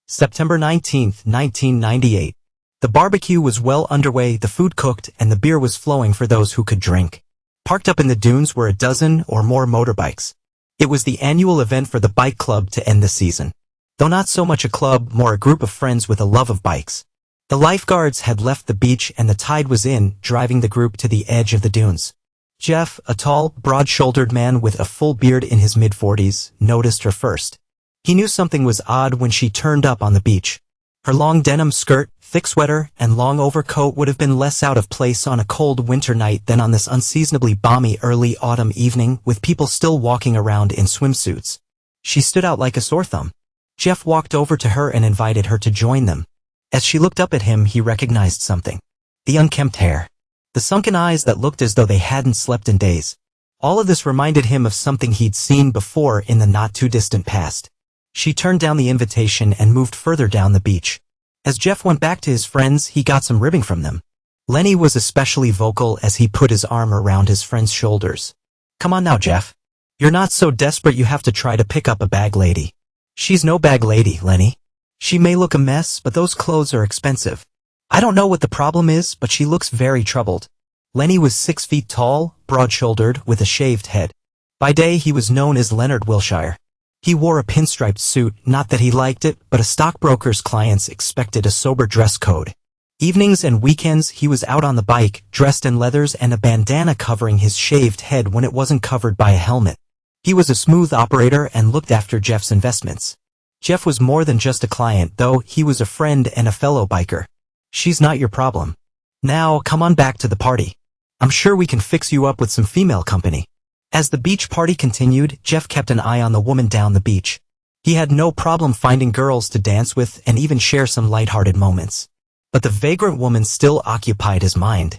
September 19, 1998. The barbecue was well underway, the food cooked, and the beer was flowing for those who could drink. Parked up in the dunes were a dozen or more motorbikes. It was the annual event for the bike club to end the season. Though not so much a club, more a group of friends with a love of bikes. The lifeguards had left the beach and the tide was in, driving the group to the edge of the dunes. Jeff, a tall, broad-shouldered man with a full beard in his mid-40s, noticed her first. He knew something was odd when she turned up on the beach. Her long denim skirt, thick sweater, and long overcoat would have been less out of place on a cold winter night than on this unseasonably balmy early autumn evening with people still walking around in swimsuits. She stood out like a sore thumb. Jeff walked over to her and invited her to join them. As she looked up at him, he recognized something. The unkempt hair. The sunken eyes that looked as though they hadn't slept in days. All of this reminded him of something he'd seen before in the not-too-distant past. She turned down the invitation and moved further down the beach. As Jeff went back to his friends, he got some ribbing from them. Lenny was especially vocal as he put his arm around his friend's shoulders. "Come on now, Jeff. You're not so desperate you have to try to pick up a bag lady." "She's no bag lady, Lenny. She may look a mess, but those clothes are expensive. I don't know what the problem is, but she looks very troubled." Lenny was 6 feet tall, broad-shouldered, with a shaved head. By day he was known as Leonard Wilshire. He wore a pinstriped suit, not that he liked it, but a stockbroker's clients expected a sober dress code. Evenings and weekends he was out on the bike, dressed in leathers and a bandana covering his shaved head when it wasn't covered by a helmet. He was a smooth operator and looked after Jeff's investments. Jeff was more than just a client, though. He was a friend and a fellow biker. "She's not your problem. Now, come on back to the party. I'm sure we can fix you up with some female company." As the beach party continued, Jeff kept an eye on the woman down the beach. He had no problem finding girls to dance with and even share some lighthearted moments. But the vagrant woman still occupied his mind.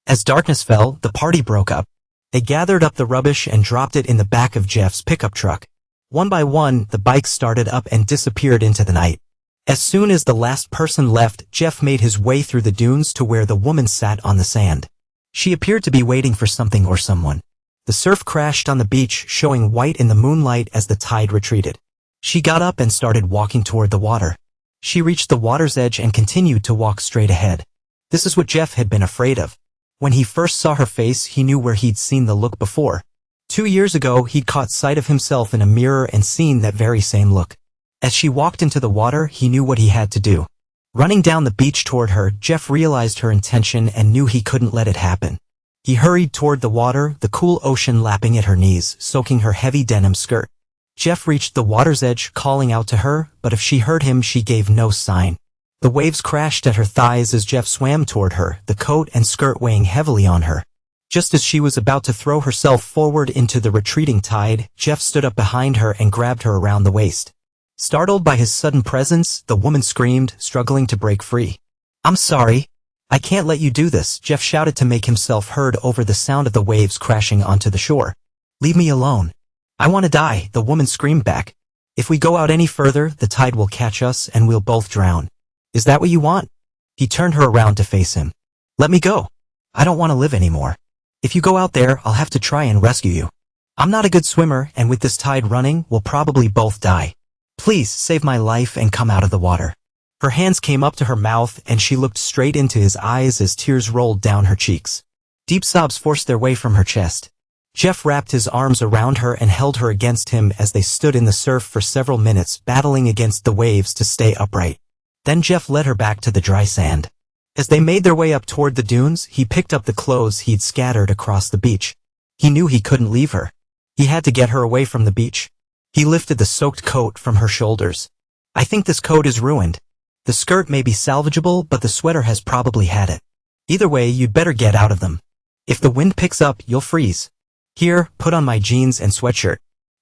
As darkness fell, the party broke up. They gathered up the rubbish and dropped it in the back of Jeff's pickup truck. One by one, the bikes started up and disappeared into the night. As soon as the last person left, Jeff made his way through the dunes to where the woman sat on the sand. She appeared to be waiting for something or someone. The surf crashed on the beach, showing white in the moonlight as the tide retreated. She got up and started walking toward the water. She reached the water's edge and continued to walk straight ahead. This is what Jeff had been afraid of. When he first saw her face, he knew where he'd seen the look before. 2 years ago, he'd caught sight of himself in a mirror and seen that very same look. As she walked into the water, he knew what he had to do. Running down the beach toward her, Jeff realized her intention and knew he couldn't let it happen. He hurried toward the water, the cool ocean lapping at her knees, soaking her heavy denim skirt. Jeff reached the water's edge, calling out to her, but if she heard him, she gave no sign. The waves crashed at her thighs as Jeff swam toward her, the coat and skirt weighing heavily on her. Just as she was about to throw herself forward into the retreating tide, Jeff stood up behind her and grabbed her around the waist. Startled by his sudden presence, the woman screamed, struggling to break free. "I'm sorry. I can't let you do this," Jeff shouted to make himself heard over the sound of the waves crashing onto the shore. "Leave me alone. I want to die," the woman screamed back. "If we go out any further, the tide will catch us and we'll both drown. Is that what you want?" He turned her around to face him. "Let me go. I don't want to live anymore. If you go out there, I'll have to try and rescue you. I'm not a good swimmer, and with this tide running, we'll probably both die. Please save my life and come out of the water." Her hands came up to her mouth and she looked straight into his eyes as tears rolled down her cheeks. Deep sobs forced their way from her chest. Jeff wrapped his arms around her and held her against him as they stood in the surf for several minutes, battling against the waves to stay upright. Then Jeff led her back to the dry sand. As they made their way up toward the dunes, he picked up the clothes he'd scattered across the beach. He knew he couldn't leave her. He had to get her away from the beach. He lifted the soaked coat from her shoulders. "I think this coat is ruined. The skirt may be salvageable, but the sweater has probably had it. Either way, you'd better get out of them. If the wind picks up, you'll freeze. Here, put on my jeans and sweatshirt.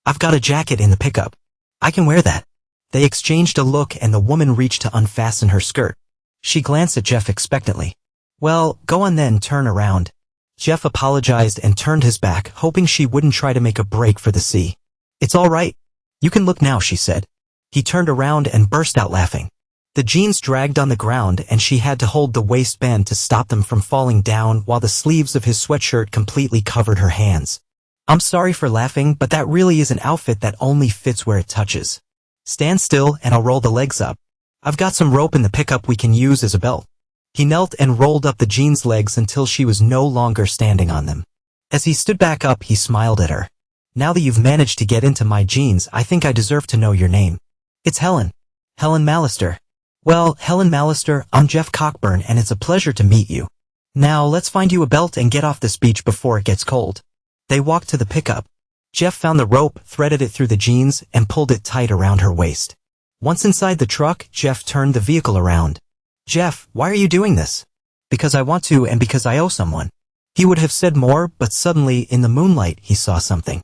I've got a jacket in the pickup. I can wear that." They exchanged a look and the woman reached to unfasten her skirt. She glanced at Jeff expectantly. "Well, go on then, turn around." Jeff apologized and turned his back, hoping she wouldn't try to make a break for the sea. "It's all right. You can look now," she said. He turned around and burst out laughing. The jeans dragged on the ground and she had to hold the waistband to stop them from falling down while the sleeves of his sweatshirt completely covered her hands. "I'm sorry for laughing, but that really is an outfit that only fits where it touches. Stand still and I'll roll the legs up. I've got some rope in the pickup we can use as a belt. He knelt and rolled up the jeans' legs until she was no longer standing on them. As he stood back up, he smiled at her. Now that you've managed to get into my jeans, I think I deserve to know your name. It's Helen. Helen Mallister. Well, Helen Mallister, I'm Jeff Cockburn and it's a pleasure to meet you. Now let's find you a belt and get off this beach before it gets cold. They walked to the pickup. Jeff found the rope, threaded it through the jeans, and pulled it tight around her waist. Once inside the truck, Jeff turned the vehicle around. Jeff, why are you doing this? Because I want to and because I owe someone. He would have said more, but suddenly, in the moonlight, he saw something.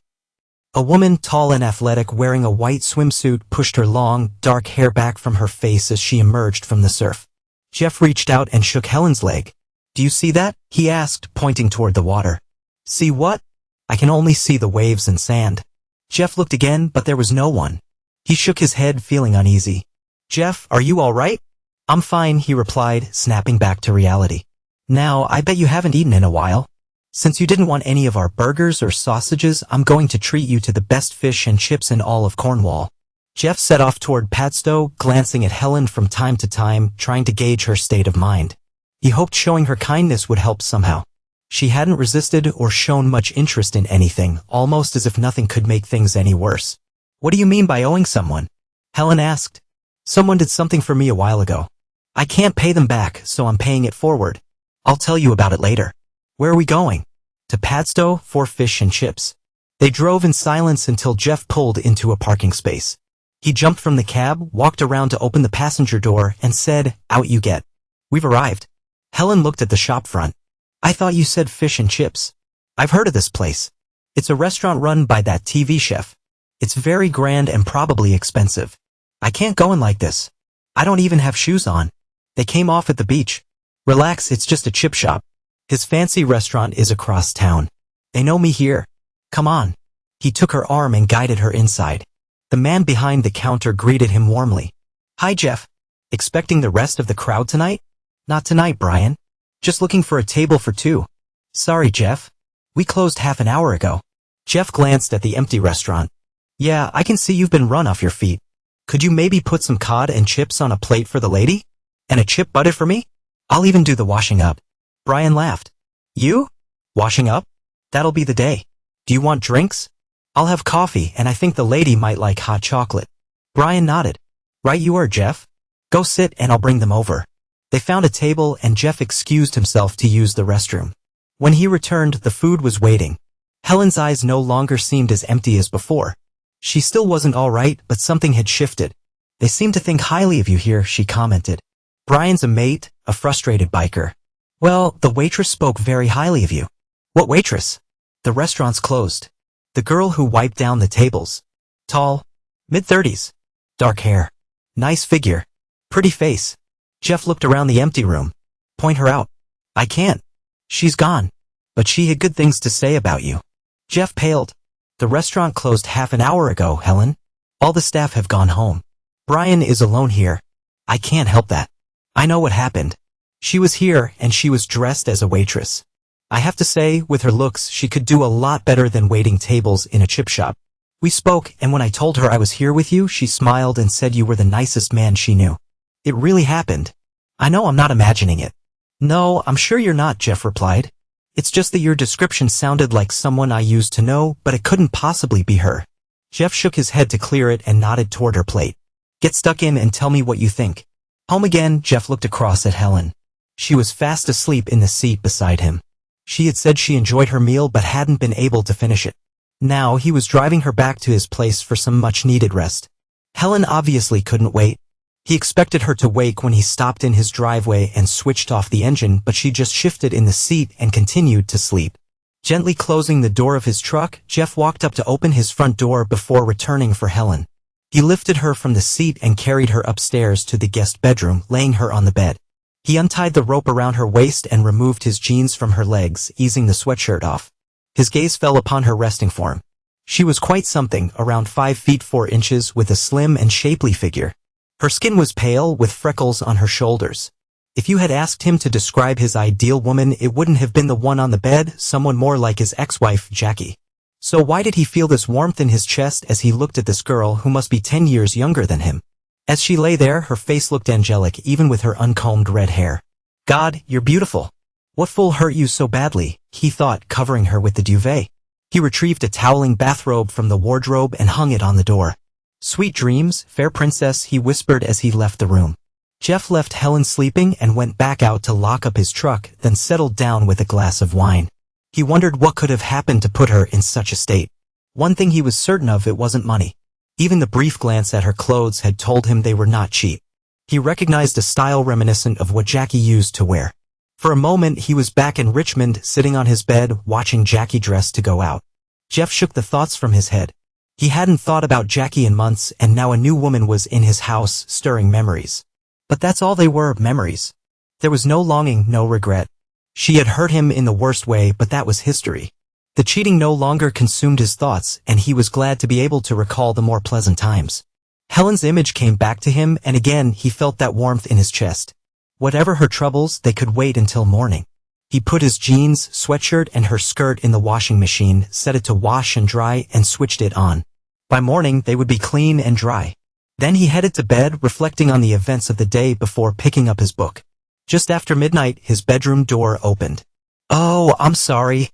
A woman, tall and athletic, wearing a white swimsuit, pushed her long, dark hair back from her face as she emerged from the surf. Jeff reached out and shook Helen's leg. Do you see that? He asked, pointing toward the water. See what? I can only see the waves and sand. Jeff looked again, but there was no one. He shook his head, feeling uneasy. Jeff, are you all right? I'm fine, he replied, snapping back to reality. Now, I bet you haven't eaten in a while. Since you didn't want any of our burgers or sausages, I'm going to treat you to the best fish and chips in all of Cornwall. Jeff set off toward Padstow, glancing at Helen from time to time, trying to gauge her state of mind. He hoped showing her kindness would help somehow. She hadn't resisted or shown much interest in anything, almost as if nothing could make things any worse. What do you mean by owing someone? Helen asked. Someone did something for me a while ago. I can't pay them back, so I'm paying it forward. I'll tell you about it later. Where are we going? To Padstow for fish and chips. They drove in silence until Jeff pulled into a parking space. He jumped from the cab, walked around to open the passenger door, and said, Out you get. We've arrived. Helen looked at the shop front. I thought you said fish and chips. I've heard of this place. It's a restaurant run by that TV chef. It's very grand and probably expensive. I can't go in like this. I don't even have shoes on. They came off at the beach. Relax, it's just a chip shop. His fancy restaurant is across town. They know me here. Come on. He took her arm and guided her inside. The man behind the counter greeted him warmly. Hi, Jeff. Expecting the rest of the crowd tonight? Not tonight, Brian. Just looking for a table for two. Sorry, Jeff. We closed half an hour ago. Jeff glanced at the empty restaurant. Yeah, I can see you've been run off your feet. Could you maybe put some cod and chips on a plate for the lady? And a chip butter for me? I'll even do the washing up. Brian laughed. You? Washing up? That'll be the day. Do you want drinks? I'll have coffee, and I think the lady might like hot chocolate. Brian nodded. Right you are, Jeff. Go sit and I'll bring them over. They found a table and Jeff excused himself to use the restroom. When he returned, the food was waiting. Helen's eyes no longer seemed as empty as before. She still wasn't all right, but something had shifted. They seem to think highly of you here, she commented. Brian's a mate, a frustrated biker. Well, the waitress spoke very highly of you. What waitress? The restaurant's closed. The girl who wiped down the tables. Tall. Mid-30s. Dark hair. Nice figure. Pretty face. Jeff looked around the empty room. Point her out. I can't. She's gone. But she had good things to say about you. Jeff paled. The restaurant closed half an hour ago, Helen. All the staff have gone home. Brian is alone here. I can't help that. I know what happened. She was here and she was dressed as a waitress. I have to say, with her looks, she could do a lot better than waiting tables in a chip shop. We spoke, and when I told her I was here with you, she smiled and said you were the nicest man she knew. It really happened. I know I'm not imagining it. No, I'm sure you're not, Jeff replied. It's just that your description sounded like someone I used to know, but it couldn't possibly be her. Jeff shook his head to clear it and nodded toward her plate. Get stuck in and tell me what you think. Home again, Jeff looked across at Helen. She was fast asleep in the seat beside him. She had said she enjoyed her meal but hadn't been able to finish it. Now he was driving her back to his place for some much-needed rest. Helen obviously couldn't wait. He expected her to wake when he stopped in his driveway and switched off the engine, but she just shifted in the seat and continued to sleep. Gently closing the door of his truck, Jeff walked up to open his front door before returning for Helen. He lifted her from the seat and carried her upstairs to the guest bedroom, laying her on the bed. He untied the rope around her waist and removed his jeans from her legs, easing the sweatshirt off. His gaze fell upon her resting form. She was quite something, around 5 feet 4 inches, with a slim and shapely figure. Her skin was pale, with freckles on her shoulders. If you had asked him to describe his ideal woman, it wouldn't have been the one on the bed, someone more like his ex-wife, Jackie. So why did he feel this warmth in his chest as he looked at this girl who must be 10 years younger than him? As she lay there, her face looked angelic even with her uncombed red hair. God, you're beautiful. What fool hurt you so badly? He thought, covering her with the duvet. He retrieved a toweling bathrobe from the wardrobe and hung it on the door. Sweet dreams, fair princess, he whispered as he left the room. Jeff left Helen sleeping and went back out to lock up his truck, then settled down with a glass of wine. He wondered what could have happened to put her in such a state. One thing he was certain of, it wasn't money. Even the brief glance at her clothes had told him they were not cheap. He recognized a style reminiscent of what Jackie used to wear. For a moment he was back in Richmond, sitting on his bed, watching Jackie dress to go out. Jeff shook the thoughts from his head. He hadn't thought about Jackie in months, and now a new woman was in his house, stirring memories. But that's all they were, memories. There was no longing, no regret. She had hurt him in the worst way, but that was history. The cheating no longer consumed his thoughts, and he was glad to be able to recall the more pleasant times. Helen's image came back to him, and again he felt that warmth in his chest. Whatever her troubles, they could wait until morning. He put his jeans, sweatshirt, and her skirt in the washing machine, set it to wash and dry, and switched it on. By morning, they would be clean and dry. Then he headed to bed, reflecting on the events of the day before picking up his book. Just after midnight, his bedroom door opened. "Oh, I'm sorry.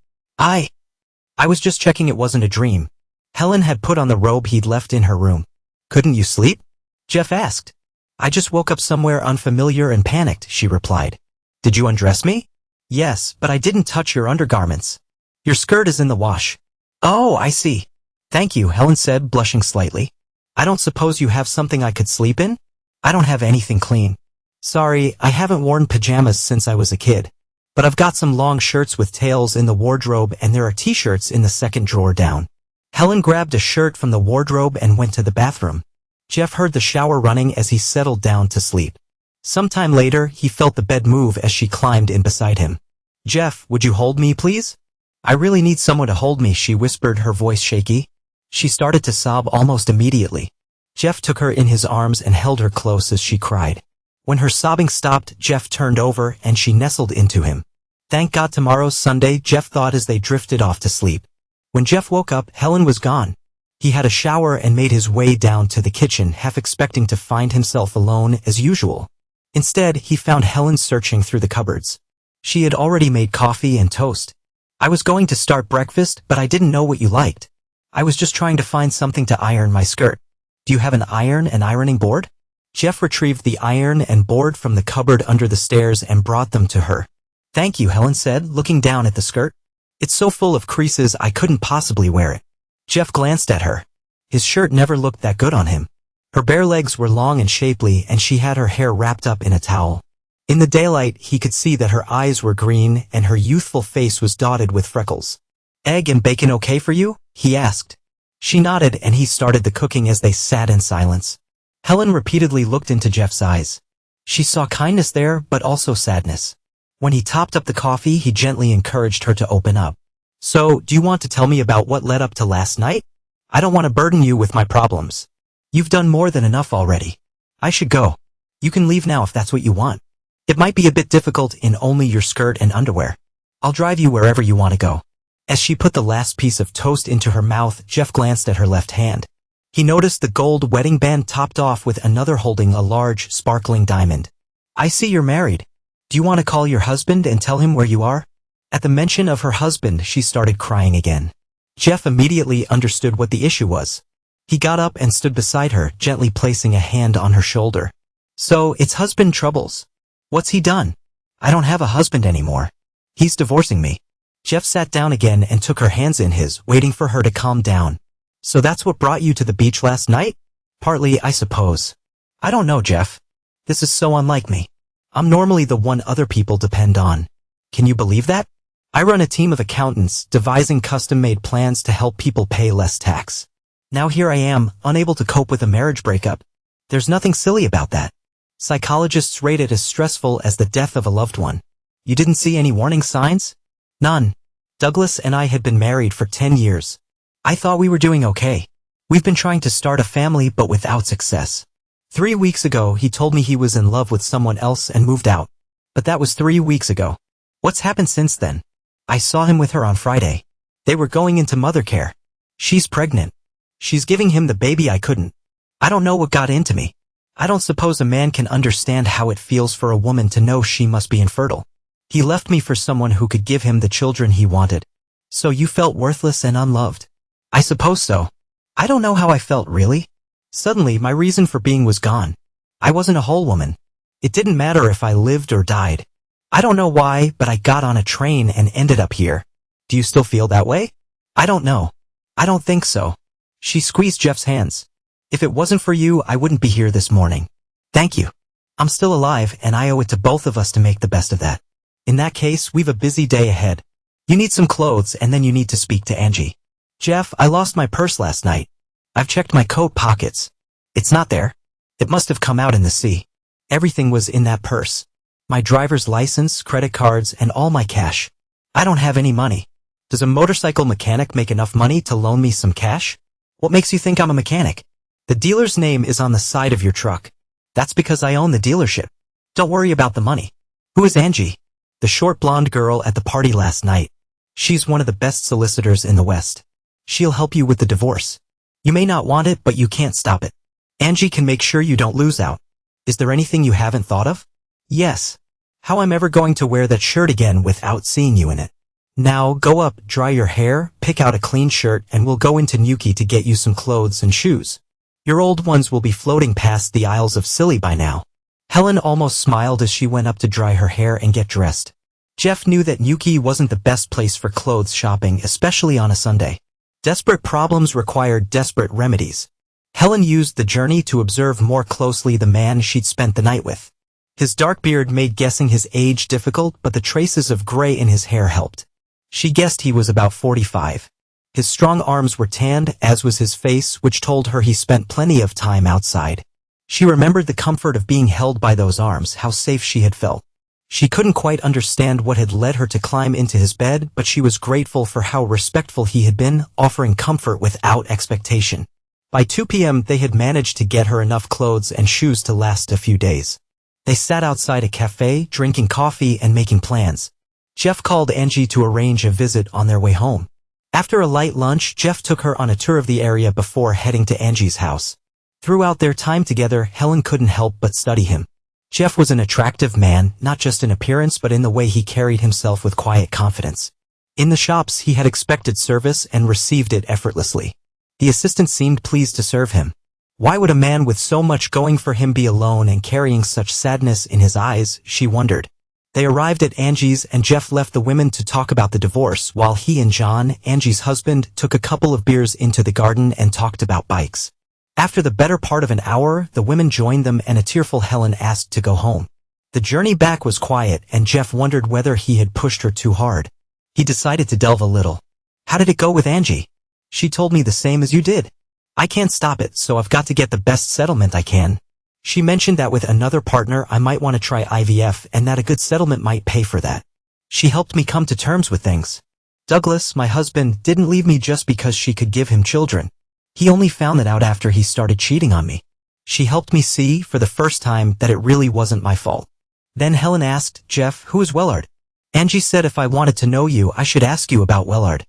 I was just checking it wasn't a dream." Helen had put on the robe he'd left in her room. "Couldn't you sleep?" Jeff asked. "I just woke up somewhere unfamiliar and panicked," she replied. "Did you undress me?" "Yes, but I didn't touch your undergarments. Your skirt is in the wash." "Oh, I see. Thank you," Helen said, blushing slightly. "I don't suppose you have something I could sleep in?" "I don't have anything clean. Sorry, I haven't worn pajamas since I was a kid. But I've got some long shirts with tails in the wardrobe, and there are t-shirts in the second drawer down." Helen grabbed a shirt from the wardrobe and went to the bathroom. Jeff heard the shower running as he settled down to sleep. Sometime later, he felt the bed move as she climbed in beside him. "Jeff, would you hold me, please?" "I really need someone to hold me," she whispered, her voice shaky. She started to sob almost immediately. Jeff took her in his arms and held her close as she cried. When her sobbing stopped, Jeff turned over and she nestled into him. Thank God tomorrow's Sunday, Jeff thought as they drifted off to sleep. When Jeff woke up, Helen was gone. He had a shower and made his way down to the kitchen, half expecting to find himself alone as usual. Instead, he found Helen searching through the cupboards. She had already made coffee and toast. "I was going to start breakfast, but I didn't know what you liked. I was just trying to find something to iron my skirt. Do you have an iron and ironing board?" Jeff retrieved the iron and board from the cupboard under the stairs and brought them to her. "Thank you," Helen said, looking down at the skirt. "It's so full of creases I couldn't possibly wear it." Jeff glanced at her. His shirt never looked that good on him. Her bare legs were long and shapely, and she had her hair wrapped up in a towel. In the daylight, he could see that her eyes were green and her youthful face was dotted with freckles. "Egg and bacon okay for you?" he asked. She nodded and he started the cooking as they sat in silence. Helen repeatedly looked into Jeff's eyes. She saw kindness there, but also sadness. When he topped up the coffee, he gently encouraged her to open up. "So, do you want to tell me about what led up to last night? I don't want to burden you with my problems. You've done more than enough already. I should go. You can leave now if that's what you want. It might be a bit difficult in only your skirt and underwear. I'll drive you wherever you want to go." As she put the last piece of toast into her mouth, Jeff glanced at her left hand. He noticed the gold wedding band topped off with another holding a large, sparkling diamond. "I see you're married. Do you want to call your husband and tell him where you are?" At the mention of her husband, she started crying again. Jeff immediately understood what the issue was. He got up and stood beside her, gently placing a hand on her shoulder. "So, it's husband troubles. What's he done?" "I don't have a husband anymore. He's divorcing me." Jeff sat down again and took her hands in his, waiting for her to calm down. "So that's what brought you to the beach last night?" "Partly, I suppose. I don't know, Jeff. This is so unlike me. I'm normally the one other people depend on. Can you believe that? I run a team of accountants, devising custom-made plans to help people pay less tax. Now here I am, unable to cope with a marriage breakup. There's nothing silly about that. Psychologists rate it as stressful as the death of a loved one. You didn't see any warning signs?" "None. Douglas and I had been married for 10 years. I thought we were doing okay. We've been trying to start a family but without success. 3 weeks ago he told me he was in love with someone else and moved out. But that was 3 weeks ago. What's happened since then? I saw him with her on Friday. They were going into mother care. She's pregnant. She's giving him the baby I couldn't. I don't know what got into me. I don't suppose a man can understand how it feels for a woman to know she must be infertile. He left me for someone who could give him the children he wanted. So you felt worthless and unloved? I suppose so. I don't know how I felt, really. Suddenly, my reason for being was gone. I wasn't a whole woman. It didn't matter if I lived or died. I don't know why, but I got on a train and ended up here. Do you still feel that way? I don't know. I don't think so. She squeezed Jeff's hands. If it wasn't for you, I wouldn't be here this morning. Thank you. I'm still alive, and I owe it to both of us to make the best of that. In that case, we've a busy day ahead. You need some clothes, and then you need to speak to Angie. Jeff, I lost my purse last night. I've checked my coat pockets. It's not there. It must have come out in the sea. Everything was in that purse. My driver's license, credit cards, and all my cash. I don't have any money. Does a motorcycle mechanic make enough money to loan me some cash? What makes you think I'm a mechanic? The dealer's name is on the side of your truck. That's because I own the dealership. Don't worry about the money. Who is Angie? The short blonde girl at the party last night. She's one of the best solicitors in the West. She'll help you with the divorce. You may not want it, but you can't stop it. Angie can make sure you don't lose out. Is there anything you haven't thought of? Yes. How I'm ever going to wear that shirt again without seeing you in it. Now, go up, dry your hair, pick out a clean shirt, and we'll go into Nuki to get you some clothes and shoes. Your old ones will be floating past the Isles of Scilly by now. Helen almost smiled as she went up to dry her hair and get dressed. Jeff knew that Nuki wasn't the best place for clothes shopping, especially on a Sunday. Desperate problems required desperate remedies. Helen used the journey to observe more closely the man she'd spent the night with. His dark beard made guessing his age difficult, but the traces of gray in his hair helped. She guessed he was about 45. His strong arms were tanned, as was his face, which told her he spent plenty of time outside. She remembered the comfort of being held by those arms, how safe she had felt. She couldn't quite understand what had led her to climb into his bed, but she was grateful for how respectful he had been, offering comfort without expectation. By 2 p.m. they had managed to get her enough clothes and shoes to last a few days. They sat outside a cafe, drinking coffee and making plans. Jeff called Angie to arrange a visit on their way home. After a light lunch, Jeff took her on a tour of the area before heading to Angie's house. Throughout their time together, Helen couldn't help but study him. Jeff was an attractive man, not just in appearance but in the way he carried himself with quiet confidence. In the shops, he had expected service and received it effortlessly. The assistant seemed pleased to serve him. Why would a man with so much going for him be alone and carrying such sadness in his eyes, she wondered. They arrived at Angie's and Jeff left the women to talk about the divorce while he and John, Angie's husband, took a couple of beers into the garden and talked about bikes. After the better part of an hour, the women joined them and a tearful Helen asked to go home. The journey back was quiet and Jeff wondered whether he had pushed her too hard. He decided to delve a little. How did it go with Angie? She told me the same as you did. I can't stop it, so I've got to get the best settlement I can. She mentioned that with another partner I might want to try IVF and that a good settlement might pay for that. She helped me come to terms with things. Douglas, my husband, didn't leave me just because she could give him children. He only found that out after he started cheating on me. She helped me see, for the first time, that it really wasn't my fault. Then Helen asked, Jeff, who is Wellard? Angie said if I wanted to know you, I should ask you about Wellard.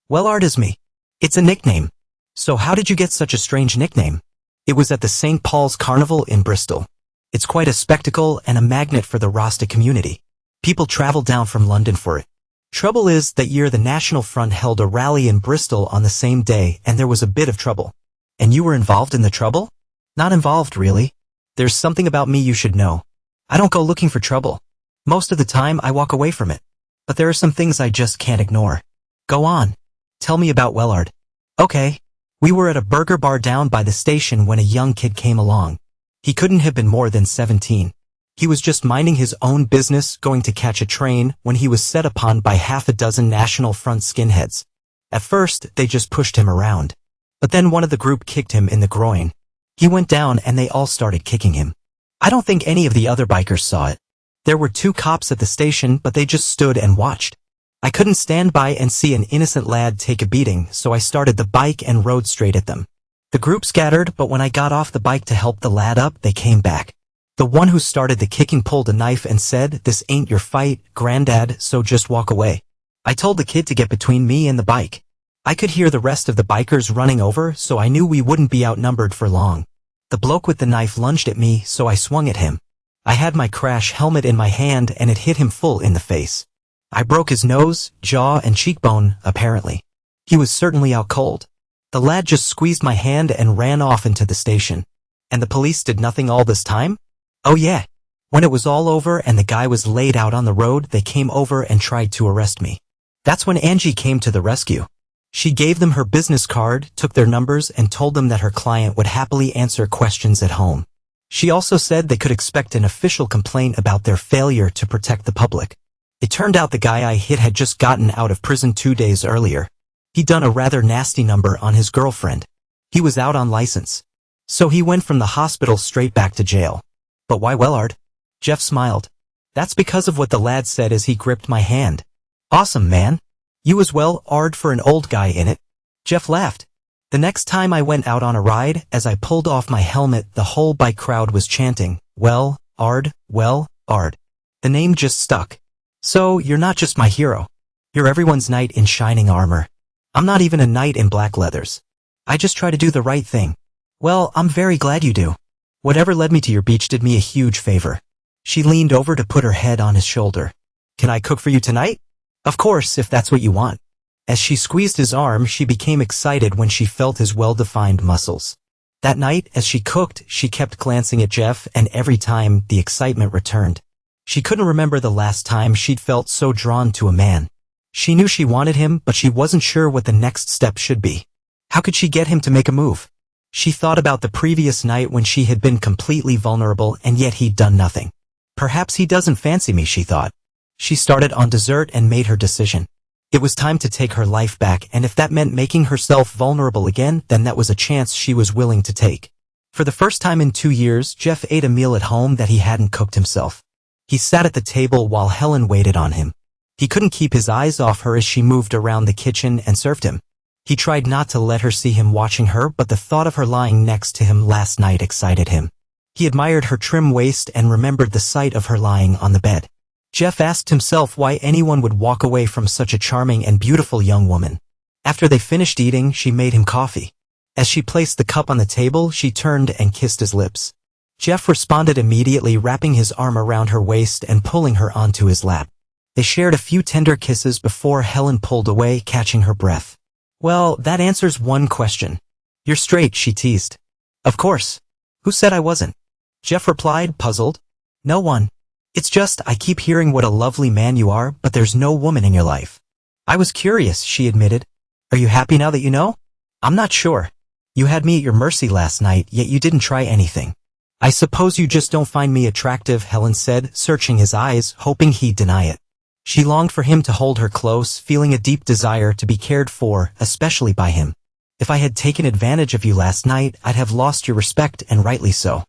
Wellard is me. It's a nickname. So how did you get such a strange nickname? It was at the St. Paul's Carnival in Bristol. It's quite a spectacle and a magnet for the Rasta community. People travel down from London for it. Trouble is, that year the National Front held a rally in Bristol on the same day and there was a bit of trouble. And you were involved in the trouble? Not involved, really. There's something about me you should know. I don't go looking for trouble. Most of the time I walk away from it. But there are some things I just can't ignore. Go on. Tell me about Wellard. Okay. We were at a burger bar down by the station when a young kid came along. He couldn't have been more than 17. He was just minding his own business, going to catch a train, when he was set upon by half a dozen National Front skinheads. At first, they just pushed him around. But then one of the group kicked him in the groin. He went down and they all started kicking him. I don't think any of the other bikers saw it. There were 2 cops at the station, but they just stood and watched. I couldn't stand by and see an innocent lad take a beating, so I started the bike and rode straight at them. The group scattered, but when I got off the bike to help the lad up, they came back. The one who started the kicking pulled a knife and said, "This ain't your fight, Granddad, so just walk away." I told the kid to get between me and the bike. I could hear the rest of the bikers running over, so I knew we wouldn't be outnumbered for long. The bloke with the knife lunged at me, so I swung at him. I had my crash helmet in my hand and it hit him full in the face. I broke his nose, jaw, and cheekbone, apparently. He was certainly out cold. The lad just squeezed my hand and ran off into the station. And the police did nothing all this time? Oh yeah. When it was all over and the guy was laid out on the road, they came over and tried to arrest me. That's when Angie came to the rescue. She gave them her business card, took their numbers, and told them that her client would happily answer questions at home. She also said they could expect an official complaint about their failure to protect the public. It turned out the guy I hit had just gotten out of prison 2 days earlier. He'd done a rather nasty number on his girlfriend. He was out on license. So he went from the hospital straight back to jail. But why Wellard? Jeff smiled. That's because of what the lad said as he gripped my hand. Awesome, man. You as well, Ard, for an old guy in it. Jeff laughed. The next time I went out on a ride, as I pulled off my helmet, the whole bike crowd was chanting, well, Ard. The name just stuck. So, you're not just my hero. You're everyone's knight in shining armor. I'm not even a knight in black leathers. I just try to do the right thing. Well, I'm very glad you do. Whatever led me to your beach did me a huge favor. She leaned over to put her head on his shoulder. Can I cook for you tonight? Of course, if that's what you want. As she squeezed his arm, she became excited when she felt his well-defined muscles. That night, as she cooked, she kept glancing at Jeff, and every time, the excitement returned. She couldn't remember the last time she'd felt so drawn to a man. She knew she wanted him, but she wasn't sure what the next step should be. How could she get him to make a move? She thought about the previous night when she had been completely vulnerable and yet he'd done nothing. Perhaps he doesn't fancy me, she thought. She started on dessert and made her decision. It was time to take her life back, and if that meant making herself vulnerable again, then that was a chance she was willing to take. For the first time in 2 years, Jeff ate a meal at home that he hadn't cooked himself. He sat at the table while Helen waited on him. He couldn't keep his eyes off her as she moved around the kitchen and served him. He tried not to let her see him watching her, but the thought of her lying next to him last night excited him. He admired her trim waist and remembered the sight of her lying on the bed. Jeff asked himself why anyone would walk away from such a charming and beautiful young woman. After they finished eating, she made him coffee. As she placed the cup on the table, she turned and kissed his lips. Jeff responded immediately, wrapping his arm around her waist and pulling her onto his lap. They shared a few tender kisses before Helen pulled away, catching her breath. Well, that answers one question. You're straight, she teased. Of course. Who said I wasn't? Jeff replied, puzzled. No one. It's just, I keep hearing what a lovely man you are, but there's no woman in your life. I was curious, she admitted. Are you happy now that you know? I'm not sure. You had me at your mercy last night, yet you didn't try anything. I suppose you just don't find me attractive, Helen said, searching his eyes, hoping he'd deny it. She longed for him to hold her close, feeling a deep desire to be cared for, especially by him. If I had taken advantage of you last night, I'd have lost your respect, and rightly so.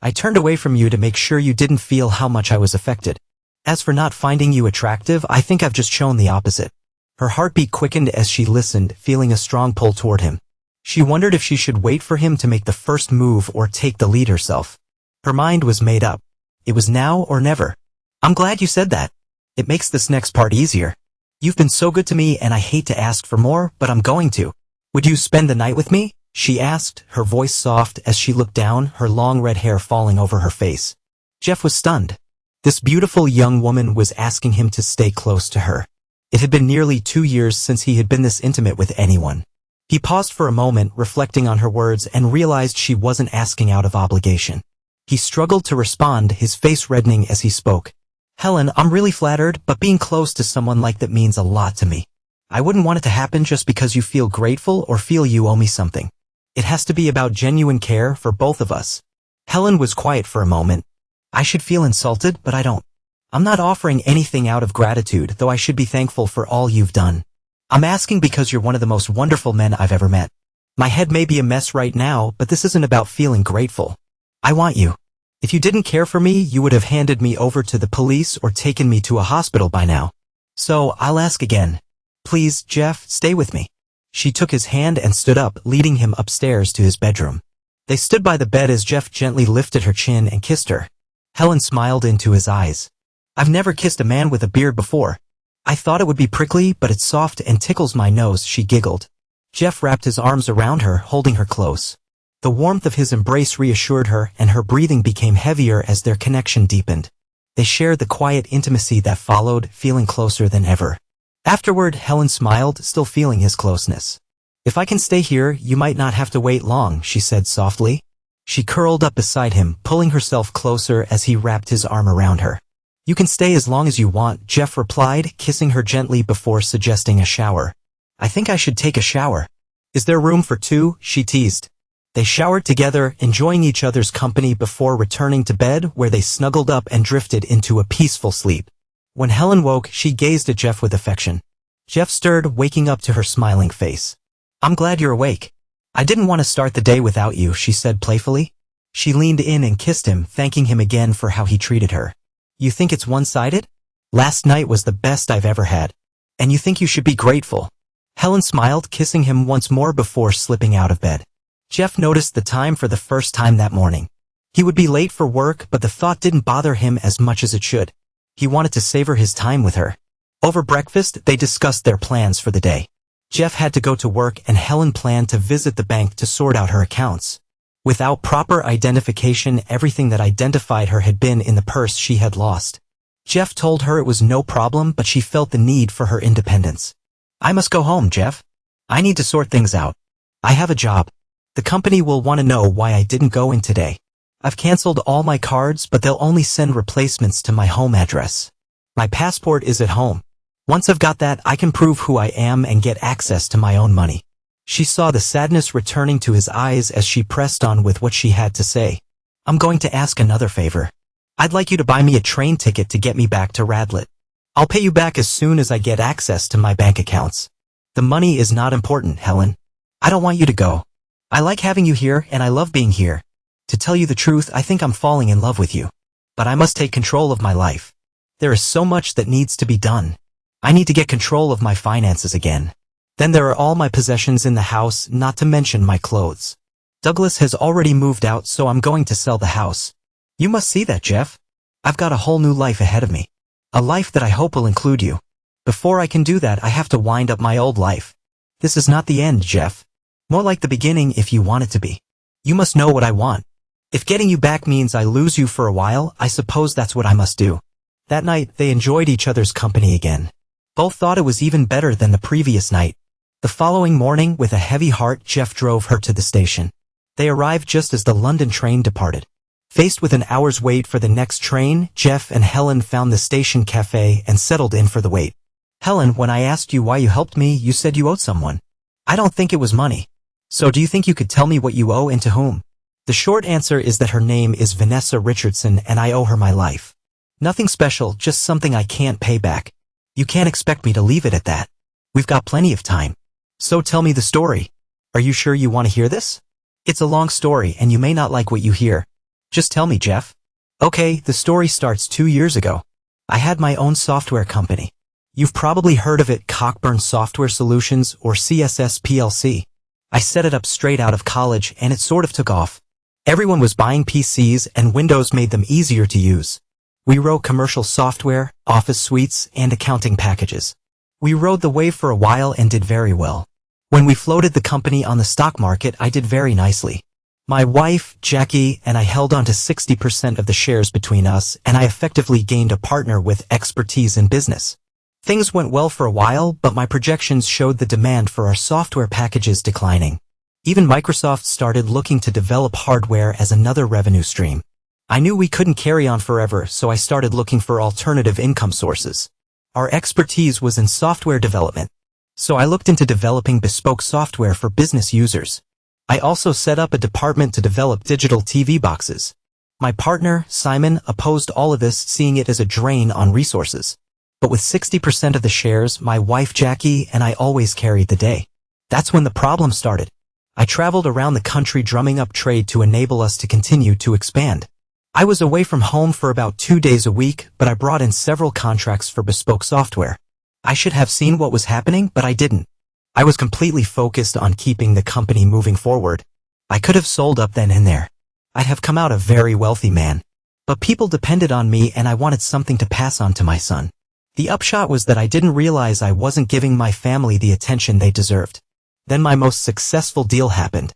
I turned away from you to make sure you didn't feel how much I was affected. As for not finding you attractive, I think I've just shown the opposite. Her heartbeat quickened as she listened, feeling a strong pull toward him. She wondered if she should wait for him to make the first move or take the lead herself. Her mind was made up. It was now or never. I'm glad you said that. It makes this next part easier. You've been so good to me and I hate to ask for more, but I'm going to. Would you spend the night with me? She asked, her voice soft as she looked down, her long red hair falling over her face. Jeff was stunned. This beautiful young woman was asking him to stay close to her. It had been nearly 2 years since he had been this intimate with anyone. He paused for a moment, reflecting on her words, and realized she wasn't asking out of obligation. He struggled to respond, his face reddening as he spoke. Helen, I'm really flattered, but being close to someone like that means a lot to me. I wouldn't want it to happen just because you feel grateful or feel you owe me something. It has to be about genuine care for both of us. Helen was quiet for a moment. I should feel insulted, but I don't. I'm not offering anything out of gratitude, though I should be thankful for all you've done. I'm asking because you're one of the most wonderful men I've ever met. My head may be a mess right now, but this isn't about feeling grateful. I want you. If you didn't care for me, you would have handed me over to the police or taken me to a hospital by now. So, I'll ask again. Please, Jeff, stay with me. She took his hand and stood up, leading him upstairs to his bedroom. They stood by the bed as Jeff gently lifted her chin and kissed her. Helen smiled into his eyes. I've never kissed a man with a beard before. I thought it would be prickly, but it's soft and tickles my nose, she giggled. Jeff wrapped his arms around her, holding her close. The warmth of his embrace reassured her, and her breathing became heavier as their connection deepened. They shared the quiet intimacy that followed, feeling closer than ever. Afterward, Helen smiled, still feeling his closeness. "If I can stay here, you might not have to wait long," she said softly. She curled up beside him, pulling herself closer as he wrapped his arm around her. "You can stay as long as you want," Jeff replied, kissing her gently before suggesting a shower. "I think I should take a shower." "Is there room for two?" she teased. They showered together, enjoying each other's company before returning to bed, where they snuggled up and drifted into a peaceful sleep. When Helen woke, she gazed at Jeff with affection. Jeff stirred, waking up to her smiling face. "I'm glad you're awake. I didn't want to start the day without you," she said playfully. She leaned in and kissed him, thanking him again for how he treated her. "You think it's one-sided? Last night was the best I've ever had. And you think you should be grateful." Helen smiled, kissing him once more before slipping out of bed. Jeff noticed the time for the first time that morning. He would be late for work, but the thought didn't bother him as much as it should. He wanted to savor his time with her. Over breakfast, they discussed their plans for the day. Jeff had to go to work, and Helen planned to visit the bank to sort out her accounts. Without proper identification, everything that identified her had been in the purse she had lost. Jeff told her it was no problem, but she felt the need for her independence. "I must go home, Jeff. I need to sort things out. I have a job. The company will want to know why I didn't go in today. I've canceled all my cards, but they'll only send replacements to my home address. My passport is at home. Once I've got that, I can prove who I am and get access to my own money." She saw the sadness returning to his eyes as she pressed on with what she had to say. "I'm going to ask another favor. I'd like you to buy me a train ticket to get me back to Radlett. I'll pay you back as soon as I get access to my bank accounts. The money is not important, Helen. I don't want you to go. I like having you here, and I love being here. To tell you the truth, I think I'm falling in love with you. But I must take control of my life. There is so much that needs to be done. I need to get control of my finances again. Then there are all my possessions in the house, not to mention my clothes. Douglas has already moved out, so I'm going to sell the house. You must see that, Jeff. I've got a whole new life ahead of me. A life that I hope will include you. Before I can do that, I have to wind up my old life. This is not the end, Jeff. More like the beginning if you want it to be. You must know what I want. If getting you back means I lose you for a while, I suppose that's what I must do." That night, they enjoyed each other's company again. Both thought it was even better than the previous night. The following morning, with a heavy heart, Jeff drove her to the station. They arrived just as the London train departed. Faced with an hour's wait for the next train, Jeff and Helen found the station cafe and settled in for the wait. "Helen, when I asked you why you helped me, you said you owed someone. I don't think it was money. So do you think you could tell me what you owe and to whom?" The short answer is that her name is Vanessa Richardson and I owe her my life. Nothing special, just something I can't pay back. You can't expect me to leave it at that. We've got plenty of time. So tell me the story. Are you sure you want to hear this? It's a long story and you may not like what you hear. Just tell me, Jeff. Okay, the story starts 2 years ago. I had my own software company. You've probably heard of it, Cockburn Software Solutions, or CSS PLC. I set it up straight out of college and it sort of took off. Everyone was buying PCs and Windows made them easier to use. We wrote commercial software, office suites, and accounting packages. We rode the wave for a while and did very well. When we floated the company on the stock market, I did very nicely. My wife, Jackie, and I held on to 60% of the shares between us, and I effectively gained a partner with expertise in business. Things went well for a while, but my projections showed the demand for our software packages declining. Even Microsoft started looking to develop hardware as another revenue stream. I knew we couldn't carry on forever, so I started looking for alternative income sources. Our expertise was in software development. So I looked into developing bespoke software for business users. I also set up a department to develop digital TV boxes. My partner, Simon, opposed all of this, seeing it as a drain on resources. But with 60% of the shares, my wife Jackie and I always carried the day. That's when the problem started. I traveled around the country drumming up trade to enable us to continue to expand. I was away from home for about 2 days a week, but I brought in several contracts for bespoke software. I should have seen what was happening, but I didn't. I was completely focused on keeping the company moving forward. I could have sold up then and there. I'd have come out a very wealthy man. But people depended on me and I wanted something to pass on to my son. The upshot was that I didn't realize I wasn't giving my family the attention they deserved. Then my most successful deal happened.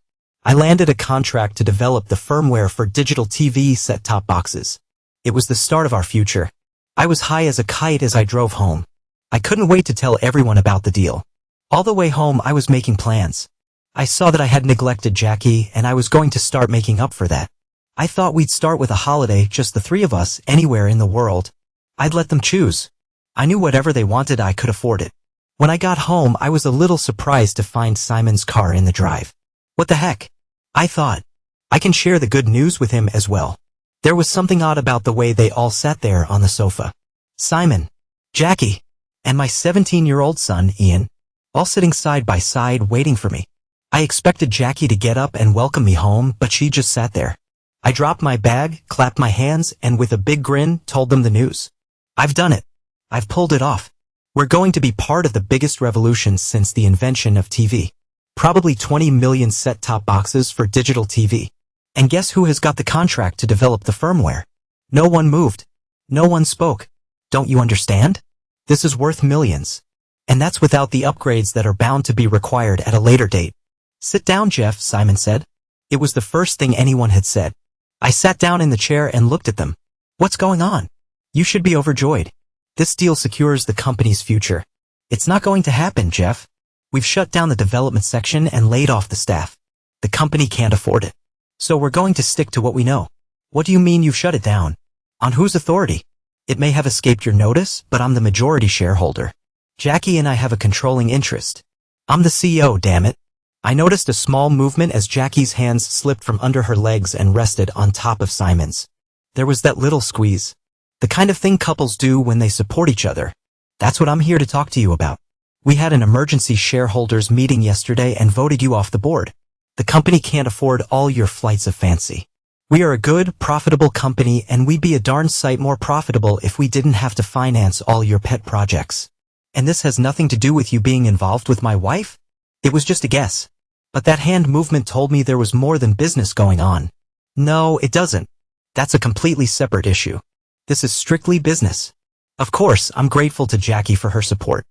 I landed a contract to develop the firmware for digital TV set-top boxes. It was the start of our future. I was high as a kite as I drove home. I couldn't wait to tell everyone about the deal. All the way home I was making plans. I saw that I had neglected Jackie and I was going to start making up for that. I thought we'd start with a holiday, just the three of us, anywhere in the world. I'd let them choose. I knew whatever they wanted I could afford it. When I got home I was a little surprised to find Simon's car in the drive. What the heck? I thought. I can share the good news with him as well. There was something odd about the way they all sat there on the sofa. Simon, Jackie, and my 17-year-old son, Ian, all sitting side by side waiting for me. I expected Jackie to get up and welcome me home, but she just sat there. I dropped my bag, clapped my hands, and with a big grin, told them the news. I've done it. I've pulled it off. We're going to be part of the biggest revolution since the invention of TV. Probably 20 million set-top boxes for digital TV. And guess who has got the contract to develop the firmware? No one moved. No one spoke. Don't you understand? This is worth millions. And that's without the upgrades that are bound to be required at a later date. Sit down, Jeff, Simon said. It was the first thing anyone had said. I sat down in the chair and looked at them. What's going on? You should be overjoyed. This deal secures the company's future. It's not going to happen, Jeff. We've shut down the development section and laid off the staff. The company can't afford it. So we're going to stick to what we know. What do you mean you've shut it down? On whose authority? It may have escaped your notice, but I'm the majority shareholder. Jackie and I have a controlling interest. I'm the CEO, damn it. I noticed a small movement as Jackie's hands slipped from under her legs and rested on top of Simon's. There was that little squeeze. The kind of thing couples do when they support each other. That's what I'm here to talk to you about. We had an emergency shareholders meeting yesterday and voted you off the board. The company can't afford all your flights of fancy. We are a good, profitable company and we'd be a darn sight more profitable if we didn't have to finance all your pet projects. And this has nothing to do with you being involved with my wife? It was just a guess. But that hand movement told me there was more than business going on. No, it doesn't. That's a completely separate issue. This is strictly business. Of course, I'm grateful to Jackie for her support.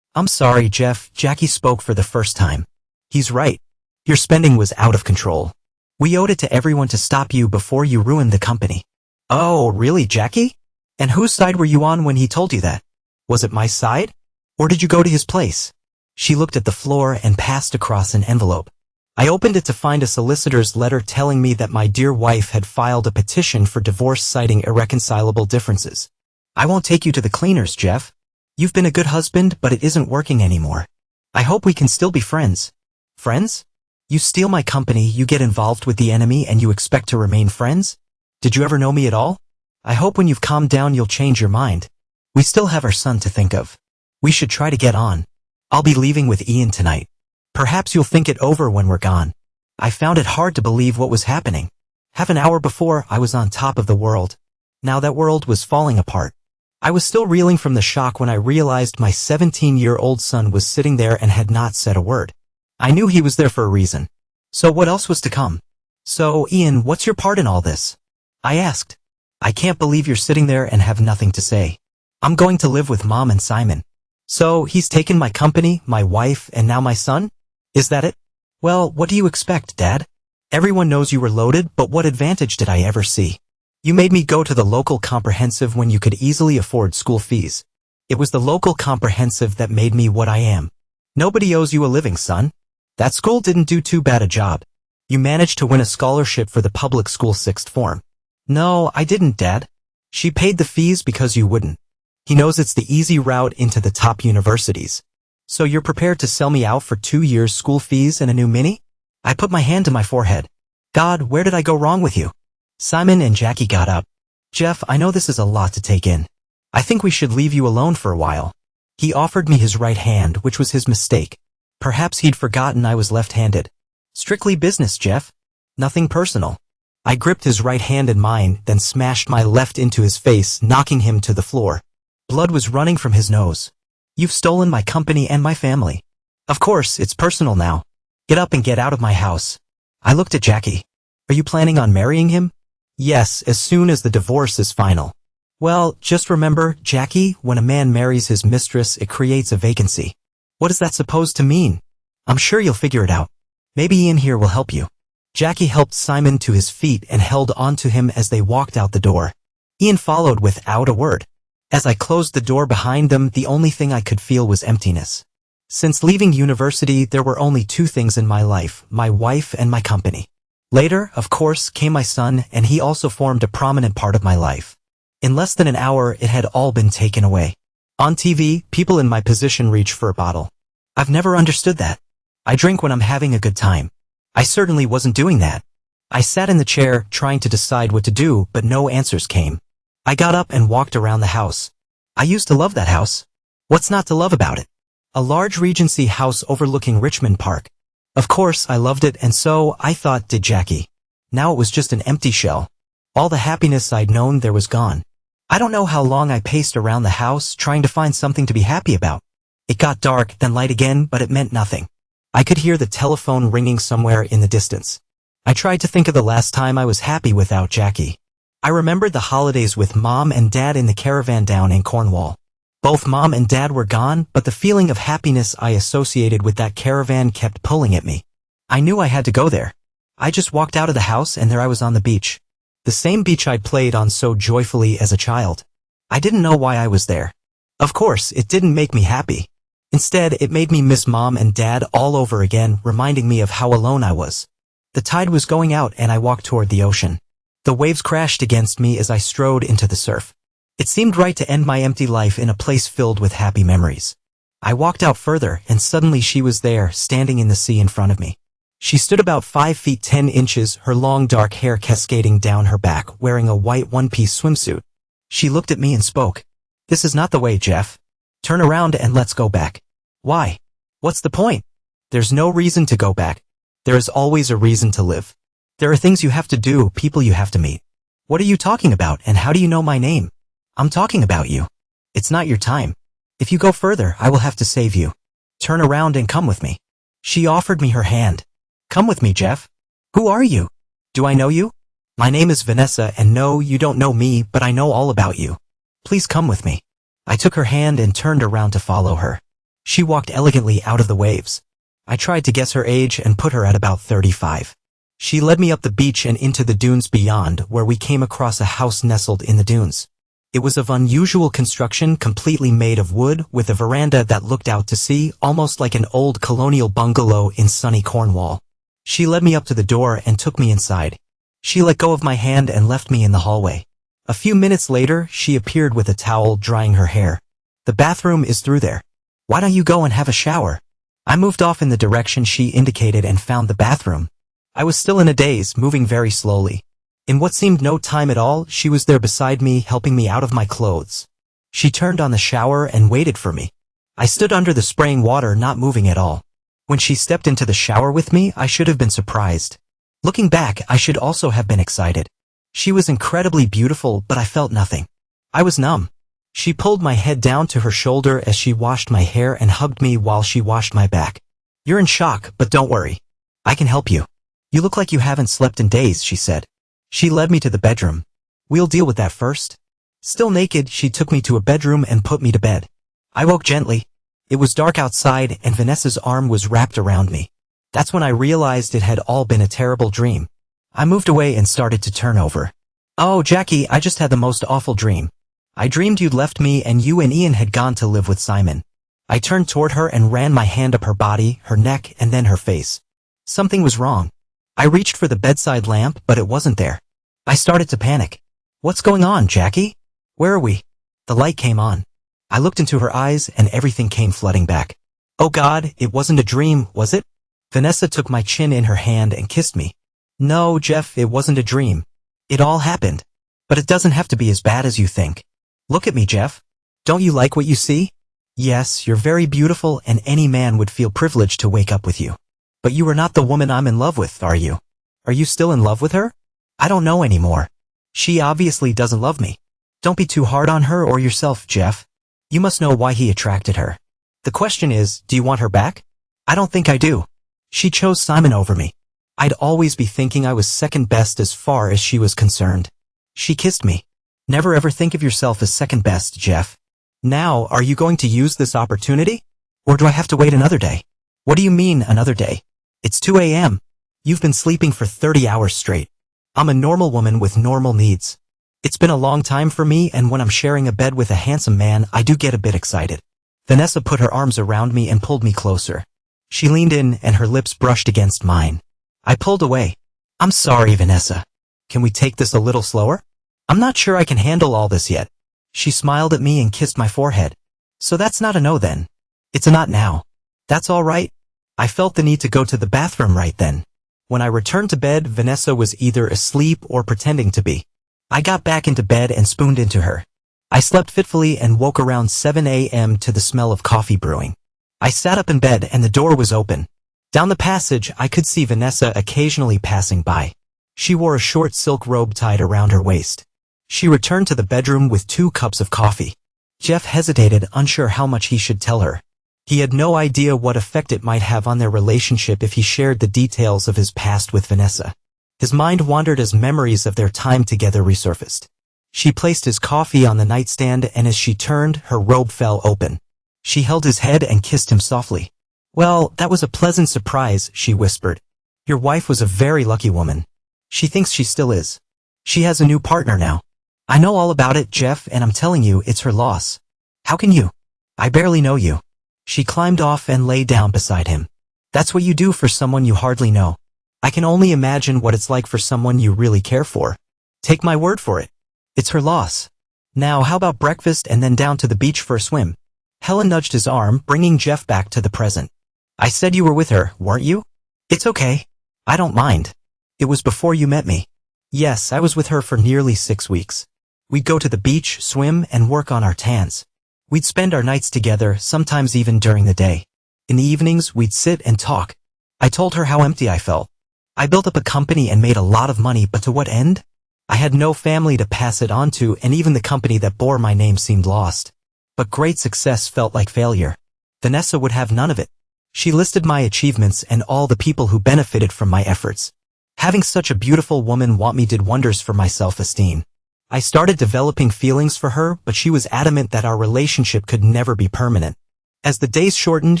I'm sorry, Jeff, Jackie spoke for the first time. He's right. Your spending was out of control. We owed it to everyone to stop you before you ruined the company. Oh, really, Jackie? And whose side were you on when he told you that? Was it my side? Or did you go to his place? She looked at the floor and passed across an envelope. I opened it to find a solicitor's letter telling me that my dear wife had filed a petition for divorce citing irreconcilable differences. I won't take you to the cleaners, Jeff. You've been a good husband, but it isn't working anymore. I hope we can still be friends. Friends? You steal my company, you get involved with the enemy, and you expect to remain friends? Did you ever know me at all? I hope when you've calmed down you'll change your mind. We still have our son to think of. We should try to get on. I'll be leaving with Ian tonight. Perhaps you'll think it over when we're gone. I found it hard to believe what was happening. Half an hour before, I was on top of the world. Now that world was falling apart. I was still reeling from the shock when I realized my 17-year-old son was sitting there and had not said a word. I knew he was there for a reason. So what else was to come? So, Ian, what's your part in all this? I asked. I can't believe you're sitting there and have nothing to say. I'm going to live with Mom and Simon. So, he's taken my company, my wife, and now my son? Is that it? Well, what do you expect, Dad? Everyone knows you were loaded, but what advantage did I ever see? You made me go to the local comprehensive when you could easily afford school fees. It was the local comprehensive that made me what I am. Nobody owes you a living, son. That school didn't do too bad a job. You managed to win a scholarship for the public school sixth form. No, I didn't, Dad. She paid the fees because you wouldn't. He knows it's the easy route into the top universities. So you're prepared to sell me out for 2 years' school fees and a new Mini? I put my hand to my forehead. God, where did I go wrong with you? Simon and Jackie got up. Jeff, I know this is a lot to take in. I think we should leave you alone for a while. He offered me his right hand, which was his mistake. Perhaps he'd forgotten I was left-handed. Strictly business, Jeff. Nothing personal. I gripped his right hand in mine, then smashed my left into his face, knocking him to the floor. Blood was running from his nose. You've stolen my company and my family. Of course, it's personal now. Get up and get out of my house. I looked at Jackie. Are you planning on marrying him? Yes, as soon as the divorce is final. Well, just remember, Jackie, when a man marries his mistress, it creates a vacancy. What is that supposed to mean? I'm sure you'll figure it out. Maybe Ian here will help you. Jackie helped Simon to his feet and held onto him as they walked out the door. Ian followed without a word. As I closed the door behind them, the only thing I could feel was emptiness. Since leaving university, there were only two things in my life, my wife and my company. Later, of course, came my son, and he also formed a prominent part of my life. In less than an hour, it had all been taken away. On TV, people in my position reach for a bottle. I've never understood that. I drink when I'm having a good time. I certainly wasn't doing that. I sat in the chair, trying to decide what to do, but no answers came. I got up and walked around the house. I used to love that house. What's not to love about it? A large Regency house overlooking Richmond Park. Of course, I loved it, and so, I thought, did Jackie. Now it was just an empty shell. All the happiness I'd known there was gone. I don't know how long I paced around the house, trying to find something to be happy about. It got dark, then light again, but it meant nothing. I could hear the telephone ringing somewhere in the distance. I tried to think of the last time I was happy without Jackie. I remembered the holidays with Mom and Dad in the caravan down in Cornwall. Both Mom and Dad were gone, but the feeling of happiness I associated with that caravan kept pulling at me. I knew I had to go there. I just walked out of the house and there I was on the beach. The same beach I'd played on so joyfully as a child. I didn't know why I was there. Of course, it didn't make me happy. Instead, it made me miss Mom and Dad all over again, reminding me of how alone I was. The tide was going out and I walked toward the ocean. The waves crashed against me as I strode into the surf. It seemed right to end my empty life in a place filled with happy memories. I walked out further, and suddenly she was there, standing in the sea in front of me. She stood about 5 feet 10 inches, her long dark hair cascading down her back, wearing a white one-piece swimsuit. She looked at me and spoke. "This is not the way, Jeff. Turn around and let's go back." "Why? What's the point?" "There's no reason to go back. There is always a reason to live. There are things you have to do, people you have to meet." "What are you talking about, and how do you know my name?" "I'm talking about you. It's not your time. If you go further, I will have to save you. Turn around and come with me." She offered me her hand. "Come with me, Jeff." "Who are you? Do I know you?" "My name is Vanessa, and no, you don't know me, but I know all about you. Please come with me." I took her hand and turned around to follow her. She walked elegantly out of the waves. I tried to guess her age and put her at about 35. She led me up the beach and into the dunes beyond, where we came across a house nestled in the dunes. It was of unusual construction, completely made of wood, with a veranda that looked out to sea, almost like an old colonial bungalow in sunny Cornwall. She led me up to the door and took me inside. She let go of my hand and left me in the hallway. A few minutes later, she appeared with a towel drying her hair. "The bathroom is through there. Why don't you go and have a shower?" I moved off in the direction she indicated and found the bathroom. I was still in a daze, moving very slowly. In what seemed no time at all, she was there beside me, helping me out of my clothes. She turned on the shower and waited for me. I stood under the spraying water, not moving at all. When she stepped into the shower with me, I should have been surprised. Looking back, I should also have been excited. She was incredibly beautiful, but I felt nothing. I was numb. She pulled my head down to her shoulder as she washed my hair and hugged me while she washed my back. "You're in shock, but don't worry. I can help you. You look like you haven't slept in days," she said. She led me to the bedroom. "We'll deal with that first." Still naked, she took me to a bedroom and put me to bed. I woke gently. It was dark outside, and Vanessa's arm was wrapped around me. That's when I realized it had all been a terrible dream. I moved away and started to turn over. "Oh, Jackie, I just had the most awful dream. I dreamed you'd left me and you and Ian had gone to live with Simon." I turned toward her and ran my hand up her body, her neck, and then her face. Something was wrong. I reached for the bedside lamp, but it wasn't there. I started to panic. "What's going on, Jackie? Where are we?" The light came on. I looked into her eyes and everything came flooding back. "Oh God, it wasn't a dream, was it?" Vanessa took my chin in her hand and kissed me. "No, Jeff, it wasn't a dream. It all happened. But it doesn't have to be as bad as you think. Look at me, Jeff. Don't you like what you see? Yes, you're very beautiful and any man would feel privileged to wake up with you. But you are not the woman I'm in love with, are you? Are you still in love with her? I don't know anymore. She obviously doesn't love me. Don't be too hard on her or yourself, Jeff. You must know why he attracted her. The question is, do you want her back? I don't think I do. She chose Simon over me. I'd always be thinking I was second best as far as she was concerned. She kissed me. Never ever think of yourself as second best, Jeff. Now, are you going to use this opportunity? Or do I have to wait another day? What do you mean, another day? It's 2 a.m. You've been sleeping for 30 hours straight. I'm a normal woman with normal needs. It's been a long time for me, and when I'm sharing a bed with a handsome man, I do get a bit excited. Vanessa put her arms around me and pulled me closer. She leaned in and her lips brushed against mine. I pulled away. I'm sorry, Vanessa. Can we take this a little slower? I'm not sure I can handle all this yet. She smiled at me and kissed my forehead. So that's not a no then. It's a not now. That's all right. I felt the need to go to the bathroom right then. When I returned to bed, Vanessa was either asleep or pretending to be. I got back into bed and spooned into her. I slept fitfully and woke around 7 a.m. to the smell of coffee brewing. I sat up in bed and the door was open. Down the passage, I could see Vanessa occasionally passing by. She wore a short silk robe tied around her waist. She returned to the bedroom with 2 cups of coffee. Jeff hesitated, unsure how much he should tell her. He had no idea what effect it might have on their relationship if he shared the details of his past with Vanessa. His mind wandered as memories of their time together resurfaced. She placed his coffee on the nightstand, and as she turned, her robe fell open. She held his head and kissed him softly. Well, that was a pleasant surprise, she whispered. Your wife was a very lucky woman. She thinks she still is. She has a new partner now. I know all about it, Jeff, and I'm telling you, it's her loss. How can you? I barely know you. She climbed off and lay down beside him. That's what you do for someone you hardly know. I can only imagine what it's like for someone you really care for. Take my word for it. It's her loss. Now how about breakfast and then down to the beach for a swim? Helen nudged his arm, bringing Jeff back to the present. I said you were with her, weren't you? It's okay. I don't mind. It was before you met me. Yes, I was with her for nearly 6 weeks. We'd go to the beach, swim, and work on our tans. We'd spend our nights together, sometimes even during the day. In the evenings, we'd sit and talk. I told her how empty I felt. I built up a company and made a lot of money, but to what end? I had no family to pass it on to, and even the company that bore my name seemed lost. But great success felt like failure. Vanessa would have none of it. She listed my achievements and all the people who benefited from my efforts. Having such a beautiful woman want me did wonders for my self-esteem. I started developing feelings for her, but she was adamant that our relationship could never be permanent. As the days shortened,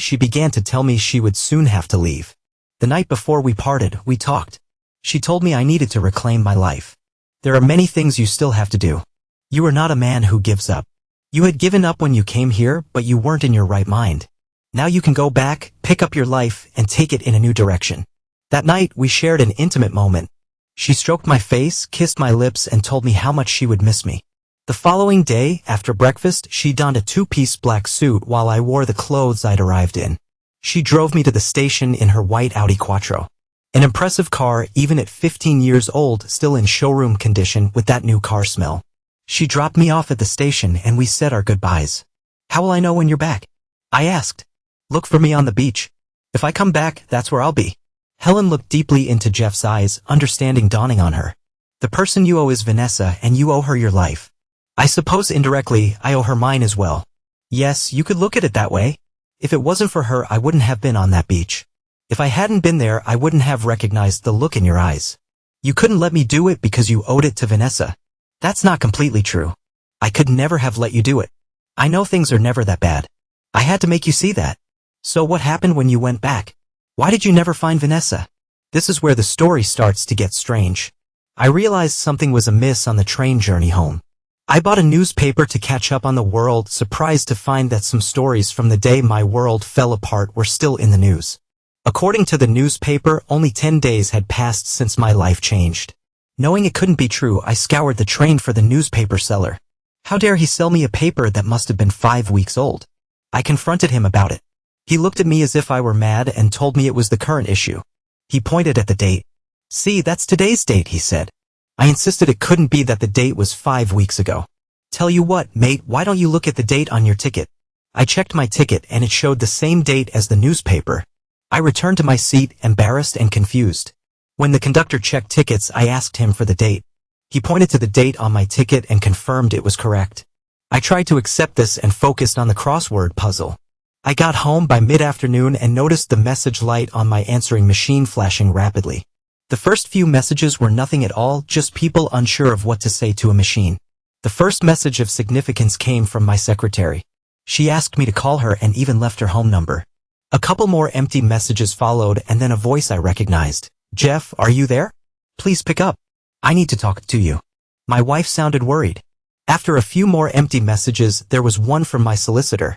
she began to tell me she would soon have to leave. The night before we parted, we talked. She told me I needed to reclaim my life. There are many things you still have to do. You are not a man who gives up. You had given up when you came here, but you weren't in your right mind. Now you can go back, pick up your life, and take it in a new direction. That night, we shared an intimate moment. She stroked my face, kissed my lips, and told me how much she would miss me. The following day, after breakfast, she donned a 2-piece black suit while I wore the clothes I'd arrived in. She drove me to the station in her white Audi Quattro. An impressive car, even at 15 years old, still in showroom condition with that new car smell. She dropped me off at the station and we said our goodbyes. How will I know when you're back? I asked. Look for me on the beach. If I come back, that's where I'll be. Helen looked deeply into Jeff's eyes, understanding dawning on her. The person you owe is Vanessa, and you owe her your life. I suppose indirectly, I owe her mine as well. Yes, you could look at it that way. If it wasn't for her, I wouldn't have been on that beach. If I hadn't been there, I wouldn't have recognized the look in your eyes. You couldn't let me do it because you owed it to Vanessa. That's not completely true. I could never have let you do it. I know things are never that bad. I had to make you see that. So what happened when you went back? Why did you never find Vanessa? This is where the story starts to get strange. I realized something was amiss on the train journey home. I bought a newspaper to catch up on the world, surprised to find that some stories from the day my world fell apart were still in the news. According to the newspaper, only 10 days had passed since my life changed. Knowing it couldn't be true, I scoured the train for the newspaper seller. How dare he sell me a paper that must have been 5 weeks old? I confronted him about it. He looked at me as if I were mad and told me it was the current issue. He pointed at the date. See, that's today's date, he said. I insisted it couldn't be, that the date was 5 weeks ago. Tell you what, mate, why don't you look at the date on your ticket? I checked my ticket and it showed the same date as the newspaper. I returned to my seat, embarrassed and confused. When the conductor checked tickets, I asked him for the date. He pointed to the date on my ticket and confirmed it was correct. I tried to accept this and focused on the crossword puzzle. I got home by mid-afternoon and noticed the message light on my answering machine flashing rapidly. The first few messages were nothing at all, just people unsure of what to say to a machine. The first message of significance came from my secretary. She asked me to call her and even left her home number. A couple more empty messages followed, and then a voice I recognized. Jeff, are you there? Please pick up. I need to talk to you. My wife sounded worried. After a few more empty messages, there was one from my solicitor.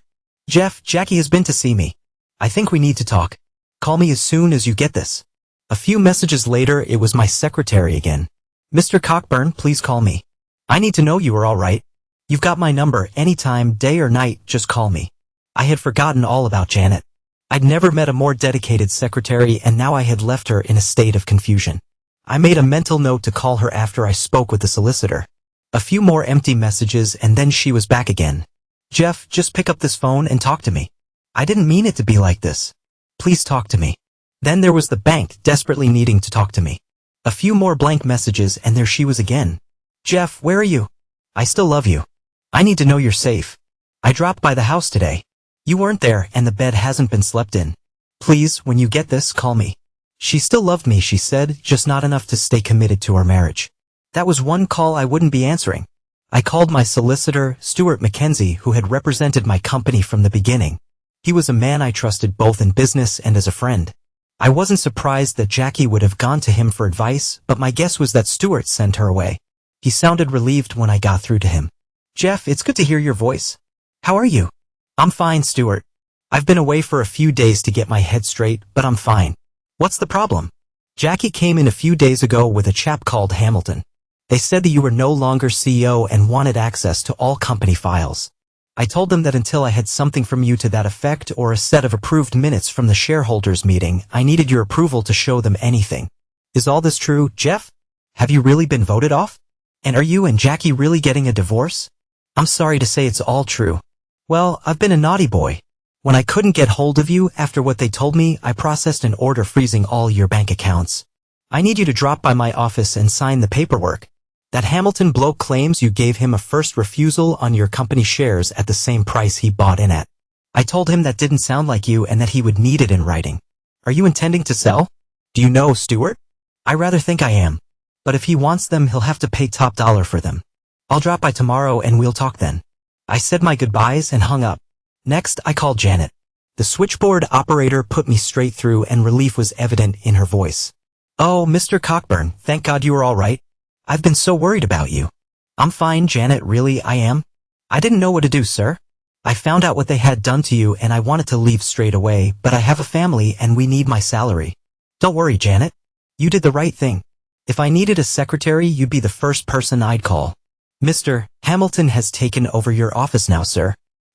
Jeff, Jackie has been to see me. I think we need to talk. Call me as soon as you get this. A few messages later, it was my secretary again. Mr. Cockburn, please call me. I need to know you are all right. You've got my number anytime, day or night, just call me. I had forgotten all about Janet. I'd never met a more dedicated secretary, and now I had left her in a state of confusion. I made a mental note to call her after I spoke with the solicitor. A few more empty messages and then she was back again. Jeff, just pick up this phone and talk to me. I didn't mean it to be like this. Please talk to me. Then there was the bank desperately needing to talk to me. A few more blank messages and there she was again. Jeff, where are you? I still love you. I need to know you're safe. I dropped by the house today. You weren't there and the bed hasn't been slept in. Please, when you get this, call me. She still loved me, she said, just not enough to stay committed to our marriage. That was one call I wouldn't be answering. I called my solicitor, Stuart Mackenzie, who had represented my company from the beginning. He was a man I trusted both in business and as a friend. I wasn't surprised that Jackie would have gone to him for advice, but my guess was that Stuart sent her away. He sounded relieved when I got through to him. Jeff, it's good to hear your voice. How are you? I'm fine, Stuart. I've been away for a few days to get my head straight, but I'm fine. What's the problem? Jackie came in a few days ago with a chap called Hamilton. They said that you were no longer CEO and wanted access to all company files. I told them that until I had something from you to that effect or a set of approved minutes from the shareholders meeting, I needed your approval to show them anything. Is all this true, Jeff? Have you really been voted off? And are you and Jackie really getting a divorce? I'm sorry to say it's all true. Well, I've been a naughty boy. When I couldn't get hold of you after what they told me, I processed an order freezing all your bank accounts. I need you to drop by my office and sign the paperwork. That Hamilton bloke claims you gave him a first refusal on your company shares at the same price he bought in at. I told him that didn't sound like you and that he would need it in writing. Are you intending to sell? Do you know, Stuart? I rather think I am. But if he wants them, he'll have to pay top dollar for them. I'll drop by tomorrow and we'll talk then. I said my goodbyes and hung up. Next, I called Janet. The switchboard operator put me straight through and relief was evident in her voice. Oh, Mr. Cockburn, thank God you were all right. I've been so worried about you. I'm fine, Janet, really, I am. I didn't know what to do, sir. I found out what they had done to you and I wanted to leave straight away, but I have a family and we need my salary. Don't worry, Janet. You did the right thing. If I needed a secretary, you'd be the first person I'd call. Mr. Hamilton has taken over your office now, sir.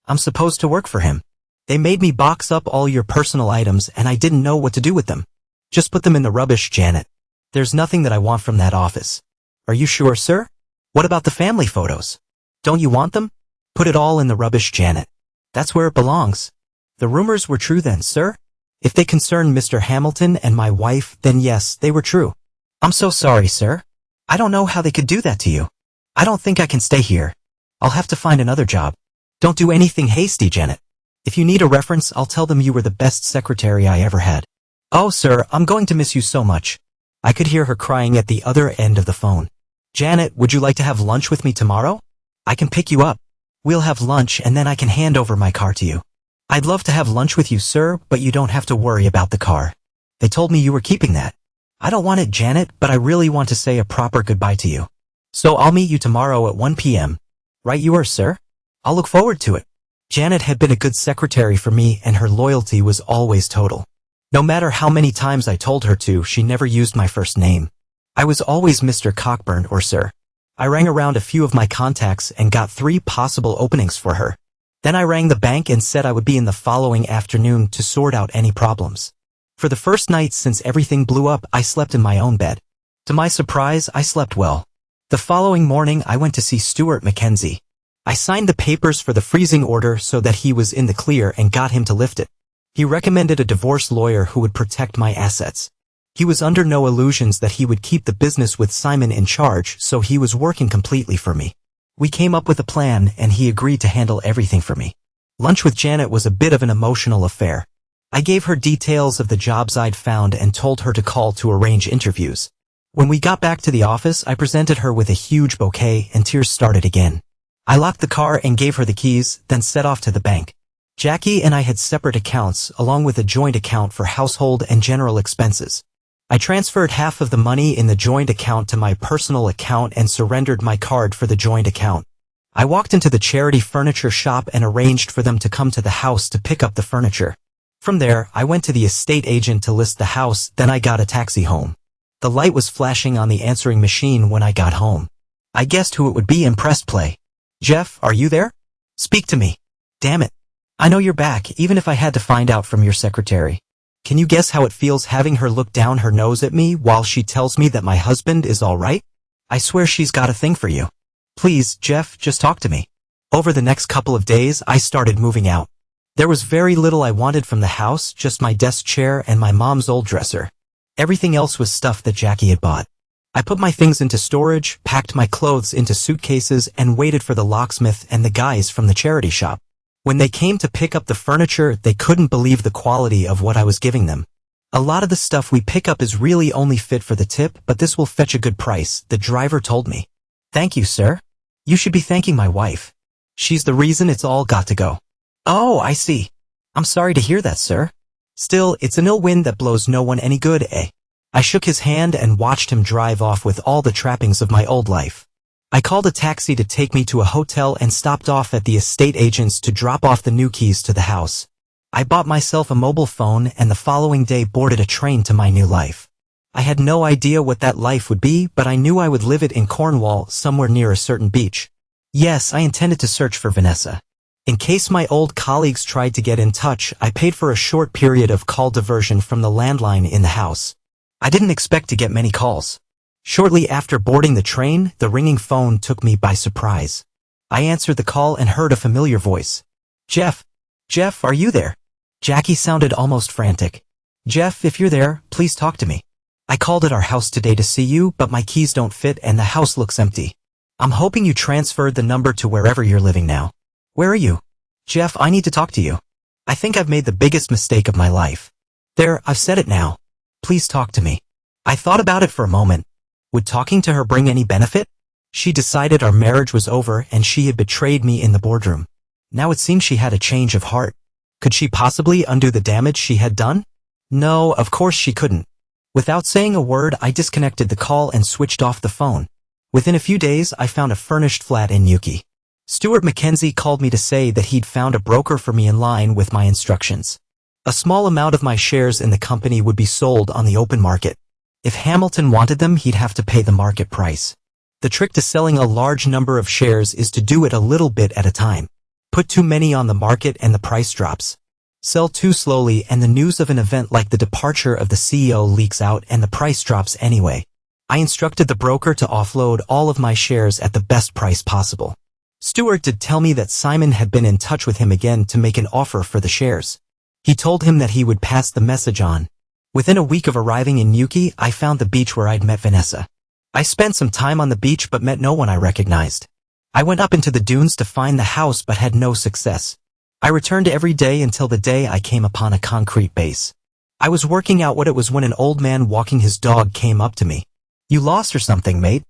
I'm supposed to work for him. They made me box up all your personal items and I didn't know what to do with them. Just put them in the rubbish, Janet. There's nothing that I want from that office. Are you sure, sir? What about the family photos? Don't you want them? Put it all in the rubbish, Janet. That's where it belongs. The rumors were true then, sir? If they concern Mr. Hamilton and my wife, then yes, they were true. I'm so sorry, sir. I don't know how they could do that to you. I don't think I can stay here. I'll have to find another job. Don't do anything hasty, Janet. If you need a reference, I'll tell them you were the best secretary I ever had. Oh, sir, I'm going to miss you so much. I could hear her crying at the other end of the phone. Janet, would you like to have lunch with me tomorrow? I can pick you up. We'll have lunch and then I can hand over my car to you. I'd love to have lunch with you, sir, but you don't have to worry about the car. They told me you were keeping that. I don't want it, Janet, but I really want to say a proper goodbye to you. So I'll meet you tomorrow at 1 p.m. Right you are, sir? I'll look forward to it. Janet had been a good secretary for me and her loyalty was always total. No matter how many times I told her to, she never used my first name. I was always Mr. Cockburn or sir. I rang around a few of my contacts and got 3 possible openings for her. Then I rang the bank and said I would be in the following afternoon to sort out any problems. For the first night since everything blew up, I slept in my own bed. To my surprise, I slept well. The following morning, I went to see Stuart Mackenzie. I signed the papers for the freezing order so that he was in the clear and got him to lift it. He recommended a divorce lawyer who would protect my assets. He was under no illusions that he would keep the business with Simon in charge, so he was working completely for me. We came up with a plan and he agreed to handle everything for me. Lunch with Janet was a bit of an emotional affair. I gave her details of the jobs I'd found and told her to call to arrange interviews. When we got back to the office, I presented her with a huge bouquet and tears started again. I locked the car and gave her the keys, then set off to the bank. Jackie and I had separate accounts along with a joint account for household and general expenses. I transferred half of the money in the joint account to my personal account and surrendered my card for the joint account. I walked into the charity furniture shop and arranged for them to come to the house to pick up the furniture. From there, I went to the estate agent to list the house, then I got a taxi home. The light was flashing on the answering machine when I got home. I guessed who it would be and pressed play. Jeff, are you there? Speak to me. Damn it. I know you're back, even if I had to find out from your secretary. Can you guess how it feels having her look down her nose at me while she tells me that my husband is all right? I swear she's got a thing for you. Please, Jeff, just talk to me. Over the next couple of days, I started moving out. There was very little I wanted from the house, just my desk chair and my mom's old dresser. Everything else was stuff that Jackie had bought. I put my things into storage, packed my clothes into suitcases, and waited for the locksmith and the guys from the charity shop. When they came to pick up the furniture, they couldn't believe the quality of what I was giving them. A lot of the stuff we pick up is really only fit for the tip, but this will fetch a good price, the driver told me. Thank you, sir. You should be thanking my wife. She's the reason it's all got to go. Oh, I see. I'm sorry to hear that, sir. Still, it's an ill wind that blows no one any good, eh? I shook his hand and watched him drive off with all the trappings of my old life. I called a taxi to take me to a hotel and stopped off at the estate agents to drop off the new keys to the house. I bought myself a mobile phone and the following day boarded a train to my new life. I had no idea what that life would be, but I knew I would live it in Cornwall, somewhere near a certain beach. Yes, I intended to search for Vanessa. In case my old colleagues tried to get in touch, I paid for a short period of call diversion from the landline in the house. I didn't expect to get many calls. Shortly after boarding the train, the ringing phone took me by surprise. I answered the call and heard a familiar voice. Jeff. Jeff, are you there? Jackie sounded almost frantic. Jeff, if you're there, please talk to me. I called at our house today to see you, but my keys don't fit and the house looks empty. I'm hoping you transferred the number to wherever you're living now. Where are you? Jeff, I need to talk to you. I think I've made the biggest mistake of my life. There, I've said it now. Please talk to me. I thought about it for a moment. Would talking to her bring any benefit? She decided our marriage was over and she had betrayed me in the boardroom. Now it seemed she had a change of heart. Could she possibly undo the damage she had done? No, of course she couldn't. Without saying a word, I disconnected the call and switched off the phone. Within a few days, I found a furnished flat in Newquay. Stuart Mackenzie called me to say that he'd found a broker for me in line with my instructions. A small amount of my shares in the company would be sold on the open market. If Hamilton wanted them, he'd have to pay the market price. The trick to selling a large number of shares is to do it a little bit at a time. Put too many on the market and the price drops. Sell too slowly and the news of an event like the departure of the CEO leaks out and the price drops anyway. I instructed the broker to offload all of my shares at the best price possible. Stuart did tell me that Simon had been in touch with him again to make an offer for the shares. He told him that he would pass the message on. Within a week of arriving in Newquay, I found the beach where I'd met Vanessa. I spent some time on the beach but met no one I recognized. I went up into the dunes to find the house but had no success. I returned every day until the day I came upon a concrete base. I was working out what it was when an old man walking his dog came up to me. You lost or something, mate?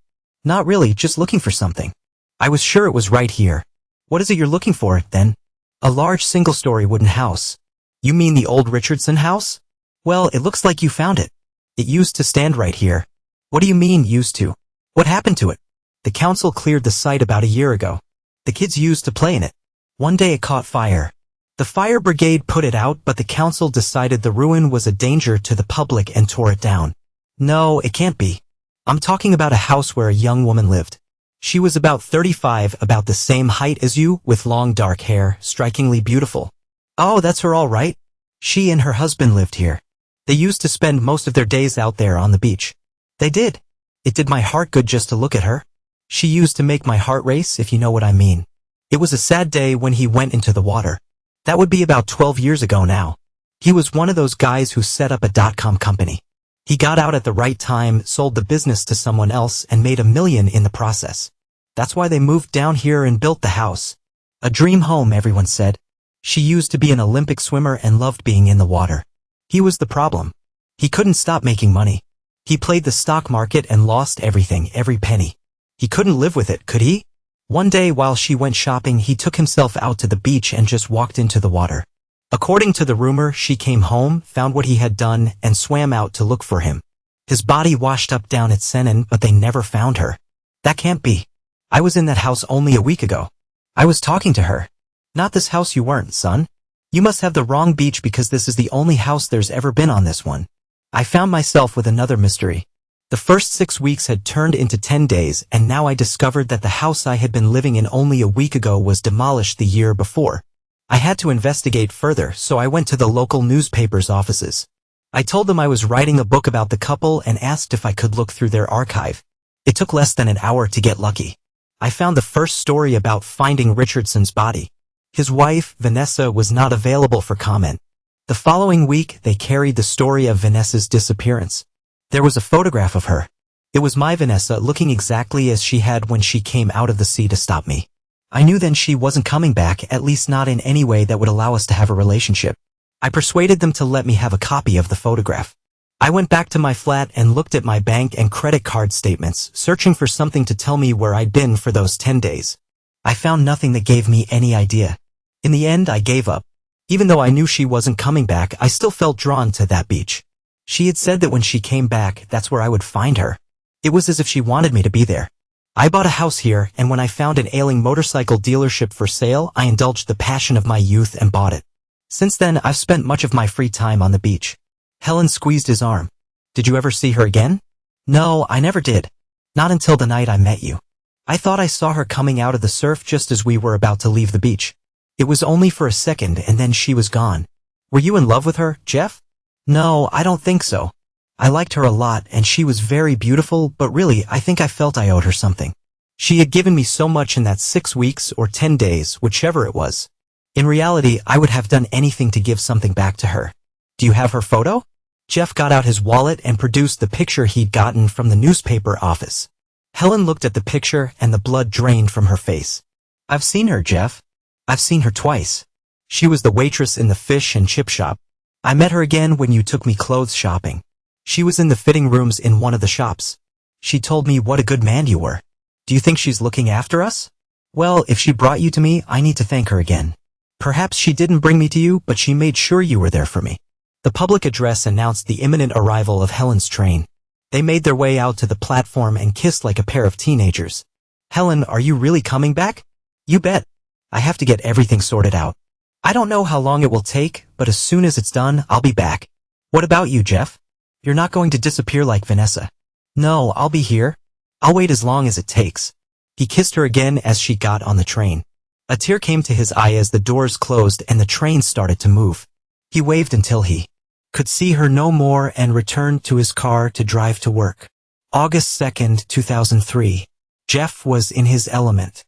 Not really, just looking for something. I was sure it was right here. What is it you're looking for, then? A large single-story wooden house. You mean the old Richardson house? Well, it looks like you found it. It used to stand right here. What do you mean, used to? What happened to it? The council cleared the site about a year ago. The kids used to play in it. One day it caught fire. The fire brigade put it out, but the council decided the ruin was a danger to the public and tore it down. No, it can't be. I'm talking about a house where a young woman lived. She was about 35, about the same height as you, with long dark hair, strikingly beautiful. Oh, that's her all right. She and her husband lived here. They used to spend most of their days out there on the beach. They did. It did my heart good just to look at her. She used to make my heart race, if you know what I mean. It was a sad day when he went into the water. That would be about 12 years ago now. He was one of those guys who set up a dot-com company. He got out at the right time, sold the business to someone else, and made $1 million in the process. That's why they moved down here and built the house. A dream home, everyone said. She used to be an Olympic swimmer and loved being in the water. He was the problem. He couldn't stop making money. He played the stock market and lost everything, every penny. He couldn't live with it, could he? One day while she went shopping, he took himself out to the beach and just walked into the water. According to the rumor, she came home, found what he had done, and swam out to look for him. His body washed up down at Seinen, but they never found her. That can't be. I was in that house only a week ago. I was talking to her. Not this house you weren't, son. You must have the wrong beach because this is the only house there's ever been on this one. I found myself with another mystery. The first 6 weeks had turned into 10 days, and now I discovered that the house I had been living in only a week ago was demolished the year before. I had to investigate further, so I went to the local newspaper's offices. I told them I was writing a book about the couple and asked if I could look through their archive. It took less than an hour to get lucky. I found the first story about finding Richardson's body. His wife, Vanessa, was not available for comment. The following week, they carried the story of Vanessa's disappearance. There was a photograph of her. It was my Vanessa, looking exactly as she had when she came out of the sea to stop me. I knew then she wasn't coming back, at least not in any way that would allow us to have a relationship. I persuaded them to let me have a copy of the photograph. I went back to my flat and looked at my bank and credit card statements, searching for something to tell me where I'd been for those 10 days. I found nothing that gave me any idea. In the end, I gave up. Even though I knew she wasn't coming back, I still felt drawn to that beach. She had said that when she came back, that's where I would find her. It was as if she wanted me to be there. I bought a house here, and when I found an ailing motorcycle dealership for sale, I indulged the passion of my youth and bought it. Since then, I've spent much of my free time on the beach. Helen squeezed his arm. Did you ever see her again? No, I never did. Not until the night I met you. I thought I saw her coming out of the surf just as we were about to leave the beach. It was only for a second and then she was gone. Were you in love with her, Jeff? No, I don't think so. I liked her a lot and she was very beautiful, but really I think I felt I owed her something. She had given me so much in that 6 weeks or 10 days, whichever it was. In reality, I would have done anything to give something back to her. Do you have her photo? Jeff got out his wallet and produced the picture he'd gotten from the newspaper office. Helen looked at the picture and the blood drained from her face. I've seen her, Jeff. I've seen her twice. She was the waitress in the fish and chip shop. I met her again when you took me clothes shopping. She was in the fitting rooms in one of the shops. She told me what a good man you were. Do you think she's looking after us? Well, if she brought you to me, I need to thank her again. Perhaps she didn't bring me to you, but she made sure you were there for me. The public address announced the imminent arrival of Helen's train. They made their way out to the platform and kissed like a pair of teenagers. Helen, are you really coming back? You bet. I have to get everything sorted out. I don't know how long it will take, but as soon as it's done, I'll be back. What about you, Jeff? You're not going to disappear like Vanessa. No, I'll be here. I'll wait as long as it takes. He kissed her again as she got on the train. A tear came to his eye as the doors closed and the train started to move. He waved until he could see her no more and returned to his car to drive to work. August 2nd, 2003. Jeff was in his element.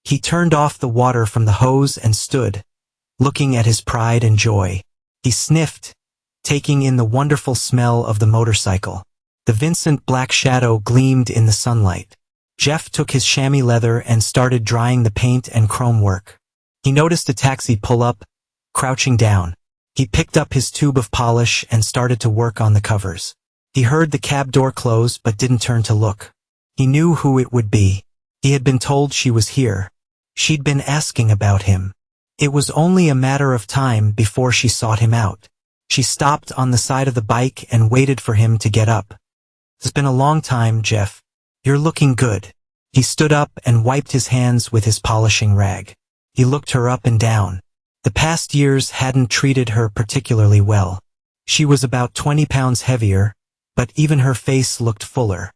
He turned off the water from the hose and stood, looking at his pride and joy. He sniffed, taking in the wonderful smell of the motorcycle. The Vincent black shadow gleamed in the sunlight. Jeff took his chamois leather and started drying the paint and chrome work. He noticed a taxi pull up, crouching down. He picked up his tube of polish and started to work on the covers. He heard the cab door close but didn't turn to look. He knew who it would be. He had been told she was here. She'd been asking about him. It was only a matter of time before she sought him out. She stopped on the side of the bike and waited for him to get up. It's been a long time, Jeff. You're looking good. He stood up and wiped his hands with his polishing rag. He looked her up and down. The past years hadn't treated her particularly well. She was about 20 pounds heavier, but even her face looked fuller.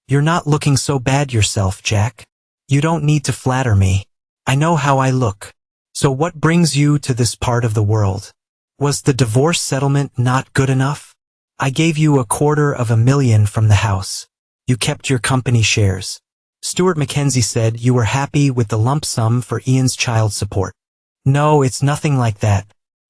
You're not looking so bad yourself, Jack. You don't need to flatter me. I know how I look. So what brings you to this part of the world? Was the divorce settlement not good enough? I gave you $250,000 from the house. You kept your company shares. Stuart Mackenzie said you were happy with the lump sum for Ian's child support. No, it's nothing like that.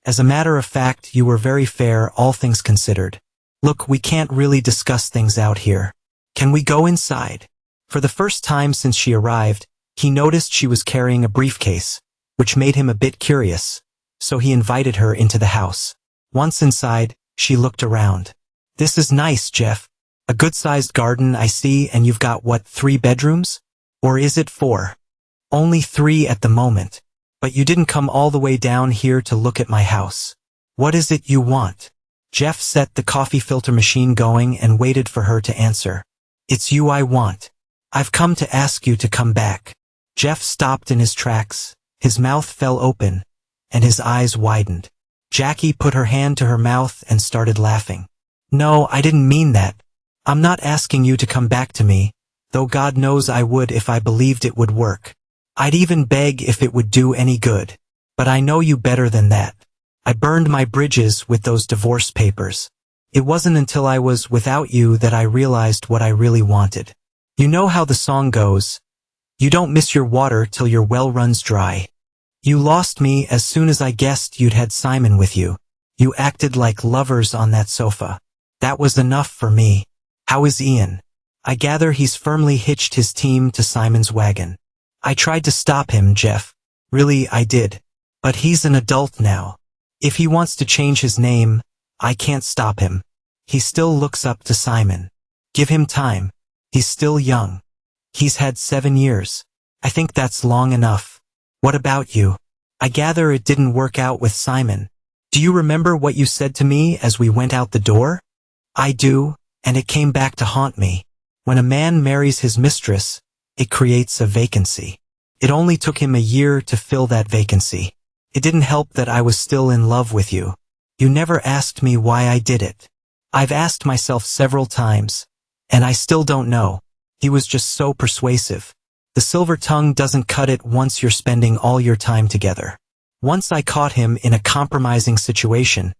As a matter of fact, you were very fair, all things considered. Look, we can't really discuss things out here. Can we go inside? For the first time since she arrived, he noticed she was carrying a briefcase, which made him a bit curious, so he invited her into the house. Once inside, she looked around. This is nice, Jeff. A good-sized garden, I see, and you've got, what, 3 bedrooms? Or is it 4? Only 3 at the moment. But you didn't come all the way down here to look at my house. What is it you want? Jeff set the coffee filter machine going and waited for her to answer. "It's you I want. I've come to ask you to come back." Jeff stopped in his tracks, his mouth fell open, and his eyes widened. Jackie put her hand to her mouth and started laughing. "No, I didn't mean that. I'm not asking you to come back to me, though God knows I would if I believed it would work. I'd even beg if it would do any good. But I know you better than that. I burned my bridges with those divorce papers. It wasn't until I was without you that I realized what I really wanted. You know how the song goes, you don't miss your water till your well runs dry. You lost me as soon as I guessed you'd had Simon with you. You acted like lovers on that sofa. That was enough for me. How is Ian? I gather he's firmly hitched his team to Simon's wagon. I tried to stop him, Jeff. Really, I did. But he's an adult now. If he wants to change his name, I can't stop him. He still looks up to Simon. Give him time. He's still young. He's had 7 years. I think that's long enough. What about you? I gather it didn't work out with Simon. Do you remember what you said to me as we went out the door? I do, and it came back to haunt me. When a man marries his mistress, it creates a vacancy. It only took him a year to fill that vacancy. It didn't help that I was still in love with you. You never asked me why I did it. I've asked myself several times, and I still don't know. He was just so persuasive. The silver tongue doesn't cut it once you're spending all your time together. Once I caught him in a compromising situation,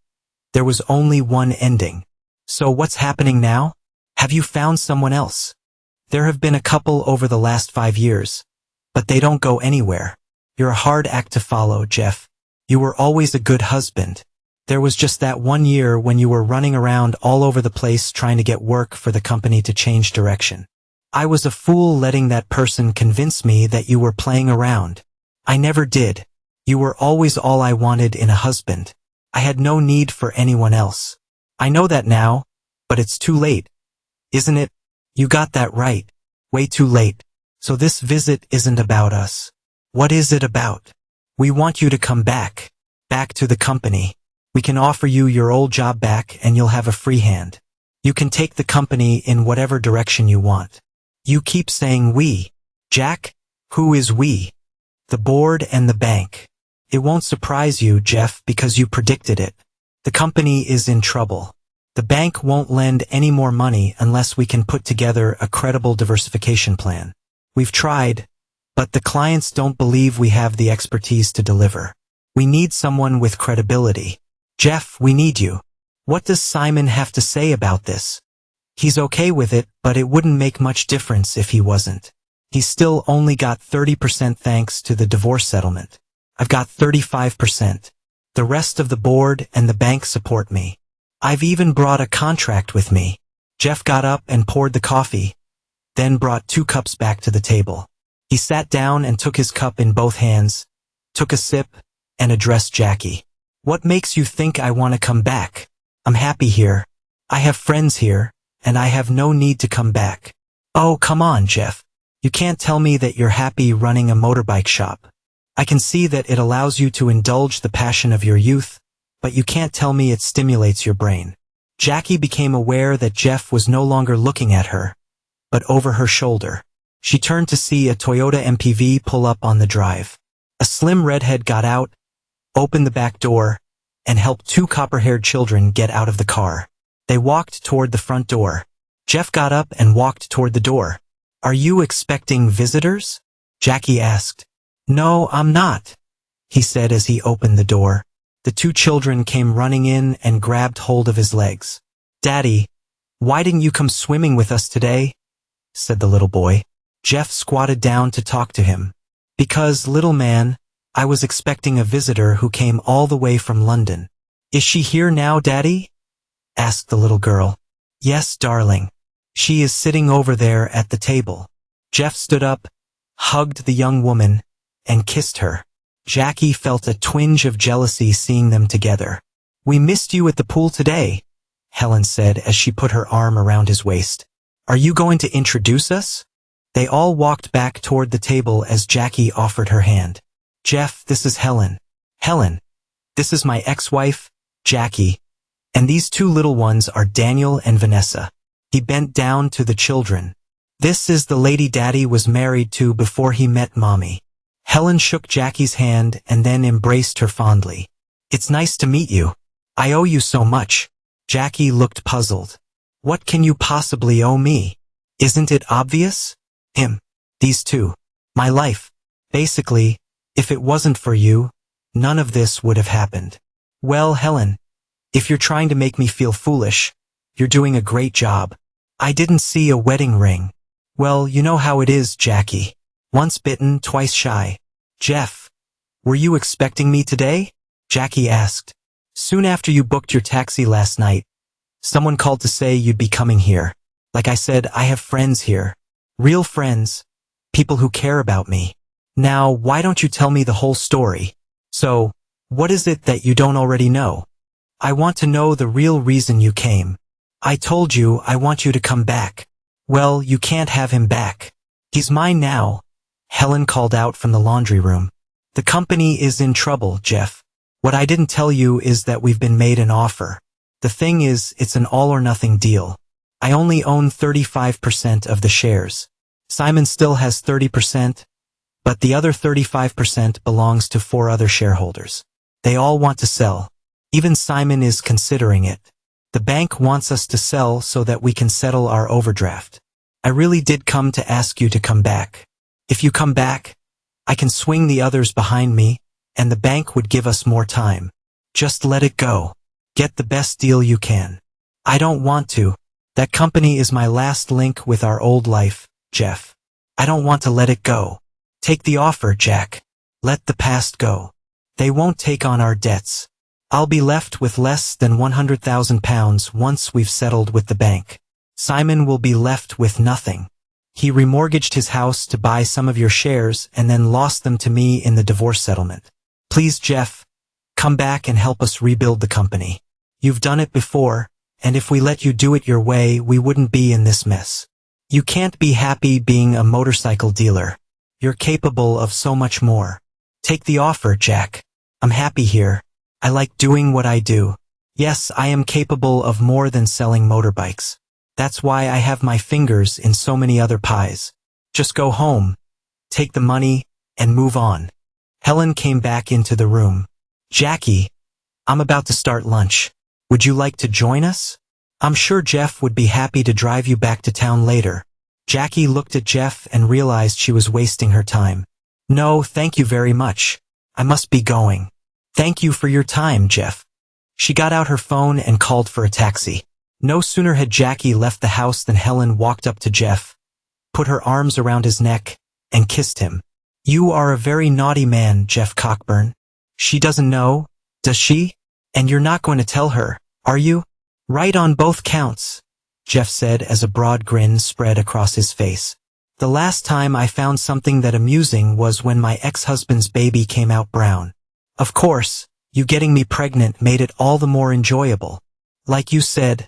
there was only one ending. So what's happening now? Have you found someone else? There have been a couple over the last 5 years, but they don't go anywhere. You're a hard act to follow, Jeff. You were always a good husband. There was just that 1 year when you were running around all over the place trying to get work for the company to change direction. I was a fool letting that person convince me that you were playing around. I never did. You were always all I wanted in a husband. I had no need for anyone else. I know that now, but it's too late. Isn't it? You got that right. Way too late. So this visit isn't about us. What is it about? We want you to come back. Back to the company. We can offer you your old job back and you'll have a free hand. You can take the company in whatever direction you want. You keep saying we. Jack, who is we? The board and the bank. It won't surprise you, Jeff, because you predicted it. The company is in trouble. The bank won't lend any more money unless we can put together a credible diversification plan. We've tried, but the clients don't believe we have the expertise to deliver. We need someone with credibility. Jeff, we need you. What does Simon have to say about this? He's okay with it, but it wouldn't make much difference if he wasn't. He's still only got 30% thanks to the divorce settlement. I've got 35%. The rest of the board and the bank support me. I've even brought a contract with me. Jeff got up and poured the coffee, then brought 2 cups back to the table. He sat down and took his cup in both hands, took a sip, and addressed Jackie. What makes you think I want to come back? I'm happy here. I have friends here, and I have no need to come back. Oh, come on, Jeff. You can't tell me that you're happy running a motorbike shop. I can see that it allows you to indulge the passion of your youth, but you can't tell me it stimulates your brain. Jackie became aware that Jeff was no longer looking at her, but over her shoulder. She turned to see a Toyota MPV pull up on the drive. A slim redhead got out, opened the back door, and helped 2 copper-haired children get out of the car. They walked toward the front door. Jeff got up and walked toward the door. Are you expecting visitors? Jackie asked. No, I'm not, he said as he opened the door. The 2 children came running in and grabbed hold of his legs. Daddy, why didn't you come swimming with us today? Said the little boy. Jeff squatted down to talk to him. Because, little man, I was expecting a visitor who came all the way from London. Is she here now, Daddy? Asked the little girl. Yes, darling. She is sitting over there at the table. Jeff stood up, hugged the young woman, and kissed her. Jackie felt a twinge of jealousy seeing them together. We missed you at the pool today, Helen said as she put her arm around his waist. Are you going to introduce us? They all walked back toward the table as Jackie offered her hand. Jeff, this is Helen. Helen, this is my ex-wife, Jackie. And these two little ones are Daniel and Vanessa. He bent down to the children. This is the lady Daddy was married to before he met Mommy. Helen shook Jackie's hand and then embraced her fondly. It's nice to meet you. I owe you so much. Jackie looked puzzled. What can you possibly owe me? Isn't it obvious? Him. These two. My life. Basically, if it wasn't for you, none of this would have happened. Well, Helen, if you're trying to make me feel foolish, you're doing a great job. I didn't see a wedding ring. Well, you know how it is, Jackie. Once bitten, twice shy. Jeff, were you expecting me today? Jackie asked. Soon after you booked your taxi last night, someone called to say you'd be coming here. Like I said, I have friends here. Real friends. People who care about me. Now, why don't you tell me the whole story? So, what is it that you don't already know? I want to know the real reason you came. I told you I want you to come back. Well, you can't have him back. He's mine now. Helen called out from the laundry room. The company is in trouble, Jeff. What I didn't tell you is that we've been made an offer. The thing is, it's an all-or-nothing deal. I only own 35% of the shares. Simon still has 30%, but the other 35% belongs to 4 other shareholders. They all want to sell. Even Simon is considering it. The bank wants us to sell so that we can settle our overdraft. I really did come to ask you to come back. If you come back, I can swing the others behind me, and the bank would give us more time. Just let it go. Get the best deal you can. I don't want to. That company is my last link with our old life, Jeff. I don't want to let it go. Take the offer, Jack. Let the past go. They won't take on our debts. I'll be left with less than £100,000 once we've settled with the bank. Simon will be left with nothing. He remortgaged his house to buy some of your shares and then lost them to me in the divorce settlement. Please, Jeff, come back and help us rebuild the company. You've done it before, and if we let you do it your way, we wouldn't be in this mess. You can't be happy being a motorcycle dealer. You're capable of so much more. Take the offer, Jack. I'm happy here. I like doing what I do. Yes, I am capable of more than selling motorbikes. That's why I have my fingers in so many other pies. Just go home, take the money, and move on. Helen came back into the room. Jackie, I'm about to start lunch. Would you like to join us? I'm sure Jeff would be happy to drive you back to town later. Jackie looked at Jeff and realized she was wasting her time. No, thank you very much. I must be going. Thank you for your time, Jeff. She got out her phone and called for a taxi. No sooner had Jackie left the house than Helen walked up to Jeff, put her arms around his neck, and kissed him. You are a very naughty man, Jeff Cockburn. She doesn't know, does she? And you're not going to tell her, are you? Right on both counts, Jeff said as a broad grin spread across his face. The last time I found something that amusing was when my ex-husband's baby came out brown. Of course, you getting me pregnant made it all the more enjoyable. Like you said,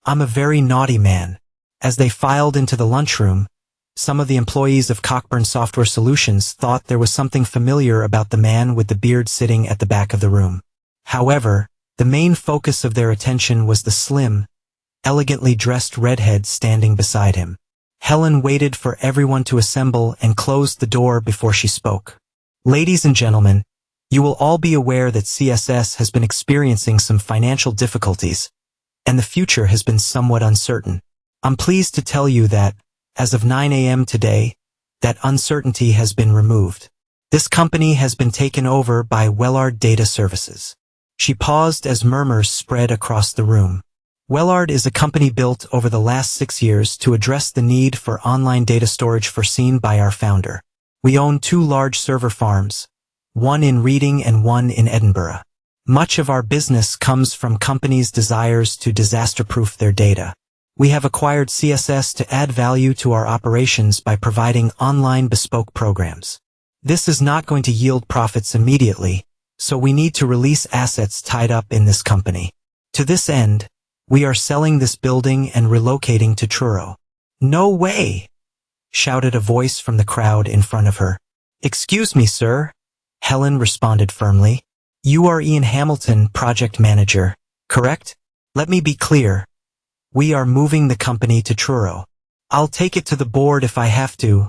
I'm a very naughty man. As they filed into the lunchroom, some of the employees of Cockburn Software Solutions thought there was something familiar about the man with the beard sitting at the back of the room. However, the main focus of their attention was the slim, elegantly dressed redhead standing beside him. Helen waited for everyone to assemble and closed the door before she spoke. Ladies and gentlemen, you will all be aware that CSS has been experiencing some financial difficulties, and the future has been somewhat uncertain. I'm pleased to tell you that, as of 9 a.m. today, that uncertainty has been removed. This company has been taken over by Wellard Data Services. She paused as murmurs spread across the room. Wellard is a company built over the last 6 years to address the need for online data storage foreseen by our founder. We own 2 large server farms, one in Reading and one in Edinburgh. Much of our business comes from companies' desires to disaster-proof their data. We have acquired CSS to add value to our operations by providing online bespoke programs. This is not going to yield profits immediately, so we need to release assets tied up in this company. To this end, we are selling this building and relocating to Truro. No way! Shouted a voice from the crowd in front of her. Excuse me, sir. Helen responded firmly. You are Ian Hamilton, project manager, correct? Let me be clear. We are moving the company to Truro. I'll take it to the board if I have to,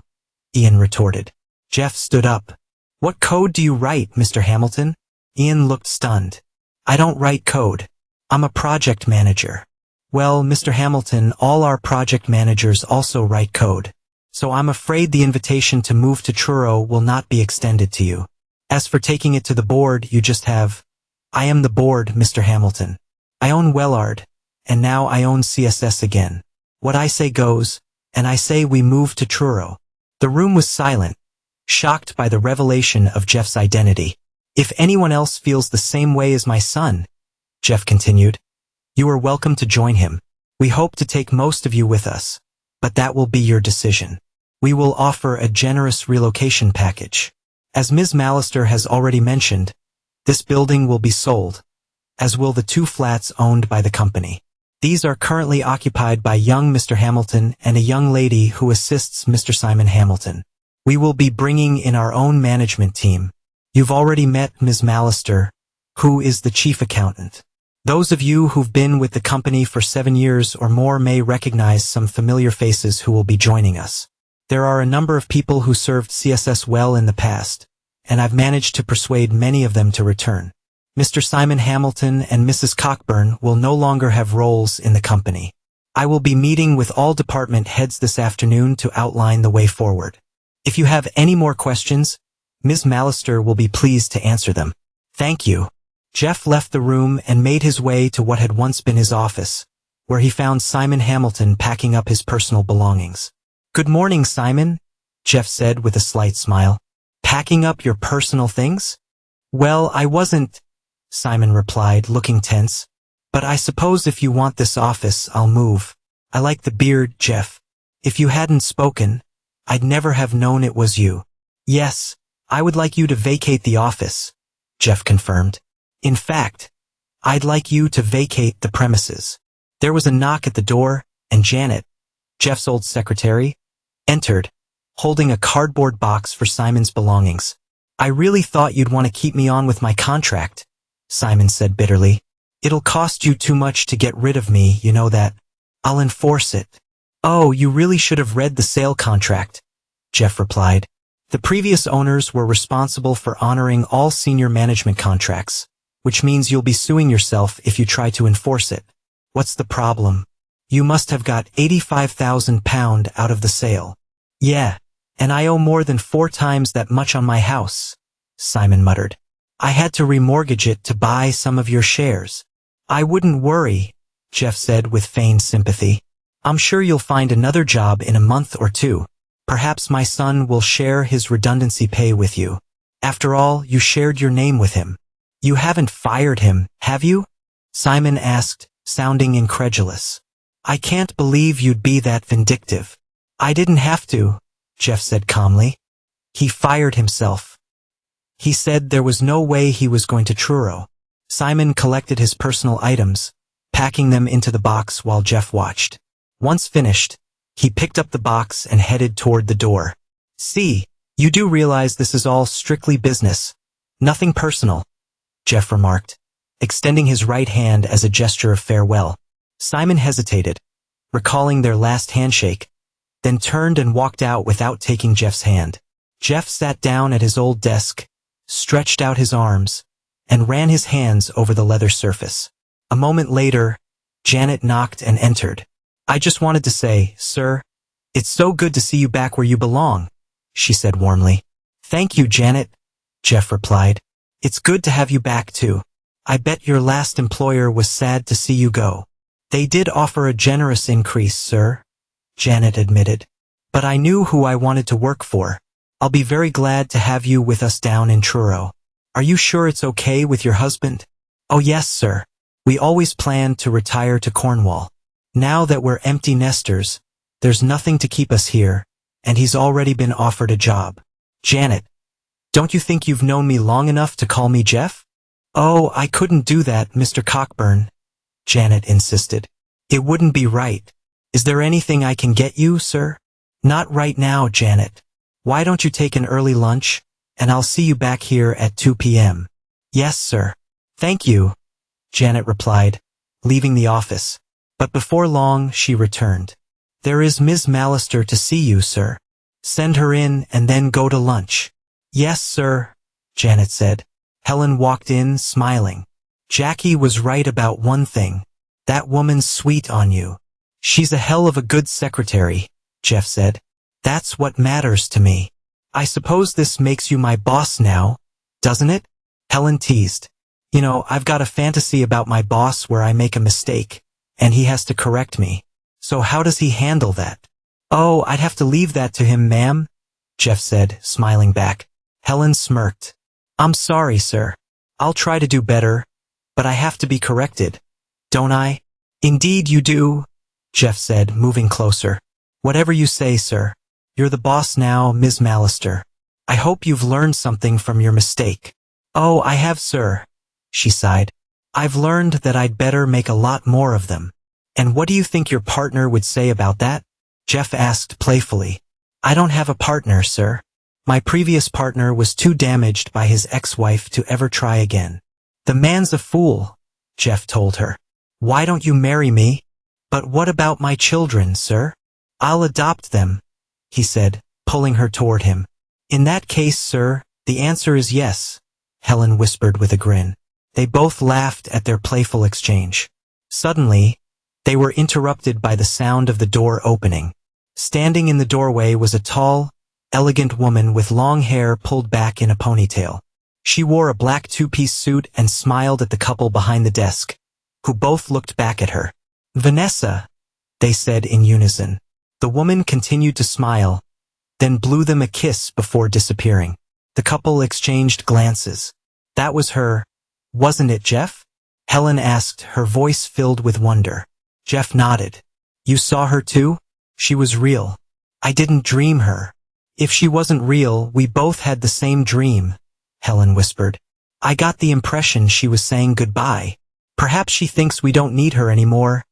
Ian retorted. Jeff stood up. What code do you write, Mr. Hamilton? Ian looked stunned. I don't write code. I'm a project manager. Well, Mr. Hamilton, all our project managers also write code. So I'm afraid the invitation to move to Truro will not be extended to you. As for taking it to the board, you just have. I am the board, Mr. Hamilton. I own Wellard, and now I own CSS again. What I say goes, and I say we move to Truro. The room was silent, shocked by the revelation of Jeff's identity. If anyone else feels the same way as my son, Jeff continued, you are welcome to join him. We hope to take most of you with us, but that will be your decision. We will offer a generous relocation package. As Ms. Mallister has already mentioned, this building will be sold, as will the 2 flats owned by the company. These are currently occupied by young Mr. Hamilton and a young lady who assists Mr. Simon Hamilton. We will be bringing in our own management team. You've already met Ms. Mallister, who is the chief accountant. Those of you who've been with the company for 7 years or more may recognize some familiar faces who will be joining us. There are a number of people who served CSS well in the past, and I've managed to persuade many of them to return. Mr. Simon Hamilton and Mrs. Cockburn will no longer have roles in the company. I will be meeting with all department heads this afternoon to outline the way forward. If you have any more questions, Ms. Mallister will be pleased to answer them. Thank you. Jeff left the room and made his way to what had once been his office, where he found Simon Hamilton packing up his personal belongings. Good morning, Simon, Jeff said with a slight smile. Packing up your personal things? Well, I wasn't, Simon replied, looking tense. But I suppose if you want this office, I'll move. I like the beard, Jeff. If you hadn't spoken, I'd never have known it was you. Yes, I would like you to vacate the office, Jeff confirmed. In fact, I'd like you to vacate the premises. There was a knock at the door, and Janet, Jeff's old secretary, entered, holding a cardboard box for Simon's belongings. I really thought you'd want to keep me on with my contract, Simon said bitterly. It'll cost you too much to get rid of me, you know that. I'll enforce it. Oh, you really should have read the sale contract, Jeff replied. The previous owners were responsible for honoring all senior management contracts, which means you'll be suing yourself if you try to enforce it. What's the problem? You must have got £85,000 out of the sale. Yeah, and I owe more than 4 times that much on my house, Simon muttered. I had to remortgage it to buy some of your shares. I wouldn't worry, Jeff said with feigned sympathy. I'm sure you'll find another job in a month or 2. Perhaps my son will share his redundancy pay with you. After all, you shared your name with him. You haven't fired him, have you? Simon asked, sounding incredulous. I can't believe you'd be that vindictive. I didn't have to, Jeff said calmly. He fired himself. He said there was no way he was going to Truro. Simon collected his personal items, packing them into the box while Jeff watched. Once finished, he picked up the box and headed toward the door. See, you do realize this is all strictly business, nothing personal, Jeff remarked, extending his right hand as a gesture of farewell. Simon hesitated, recalling their last handshake, then turned and walked out without taking Jeff's hand. Jeff sat down at his old desk, stretched out his arms, and ran his hands over the leather surface. A moment later, Janet knocked and entered. I just wanted to say, sir, it's so good to see you back where you belong, she said warmly. Thank you, Janet, Jeff replied. It's good to have you back too. I bet your last employer was sad to see you go. They did offer a generous increase, sir, Janet admitted. But I knew who I wanted to work for. I'll be very glad to have you with us down in Truro. Are you sure it's okay with your husband? Oh yes, sir. We always planned to retire to Cornwall. Now that we're empty nesters, there's nothing to keep us here, and he's already been offered a job. Janet, don't you think you've known me long enough to call me Jeff? Oh, I couldn't do that, Mr. Cockburn, Janet insisted. It wouldn't be right. Is there anything I can get you, sir? Not right now, Janet. Why don't you take an early lunch, and I'll see you back here at 2 p.m. Yes, sir. Thank you, Janet replied, leaving the office. But before long, she returned. "There is Ms. Mallister to see you, sir. Send her in and then go to lunch." "Yes, sir," Janet said. Helen walked in, smiling. "Jackie was right about one thing. That woman's sweet on you." "She's a hell of a good secretary," Jeff said. "That's what matters to me." "I suppose this makes you my boss now, doesn't it?" Helen teased. "You know, I've got a fantasy about my boss where I make a mistake, and he has to correct me. So how does he handle that?" "Oh, I'd have to leave that to him, ma'am," Jeff said, smiling back. Helen smirked. "I'm sorry, sir. I'll try to do better, but I have to be corrected, don't I?" "Indeed you do," Jeff said, moving closer. "Whatever you say, sir. You're the boss now, Ms. Mallister. I hope you've learned something from your mistake." "Oh, I have, sir," she sighed. "I've learned that I'd better make a lot more of them." "And what do you think your partner would say about that?" Jeff asked playfully. "I don't have a partner, sir. My previous partner was too damaged by his ex-wife to ever try again." "The man's a fool," Jeff told her. "Why don't you marry me?" "But what about my children, sir?" "I'll adopt them," he said, pulling her toward him. "In that case, sir, the answer is yes," Helen whispered with a grin. They both laughed at their playful exchange. Suddenly, they were interrupted by the sound of the door opening. Standing in the doorway was a tall, elegant woman with long hair pulled back in a ponytail. She wore a black two-piece suit and smiled at the couple behind the desk, who both looked back at her. "Vanessa," they said in unison. The woman continued to smile, then blew them a kiss before disappearing. The couple exchanged glances. "That was her, wasn't it, Jeff?" Helen asked, her voice filled with wonder. Jeff nodded. "You saw her too? She was real. I didn't dream her." "If she wasn't real, we both had the same dream," Helen whispered. "I got the impression she was saying goodbye. Perhaps she thinks we don't need her anymore,"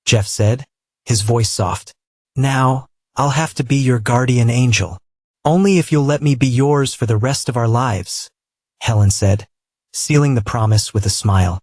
Jeff said, his voice soft. "Now, I'll have to be your guardian angel. Only if you'll let me be yours for the rest of our lives," Helen said, sealing the promise with a smile.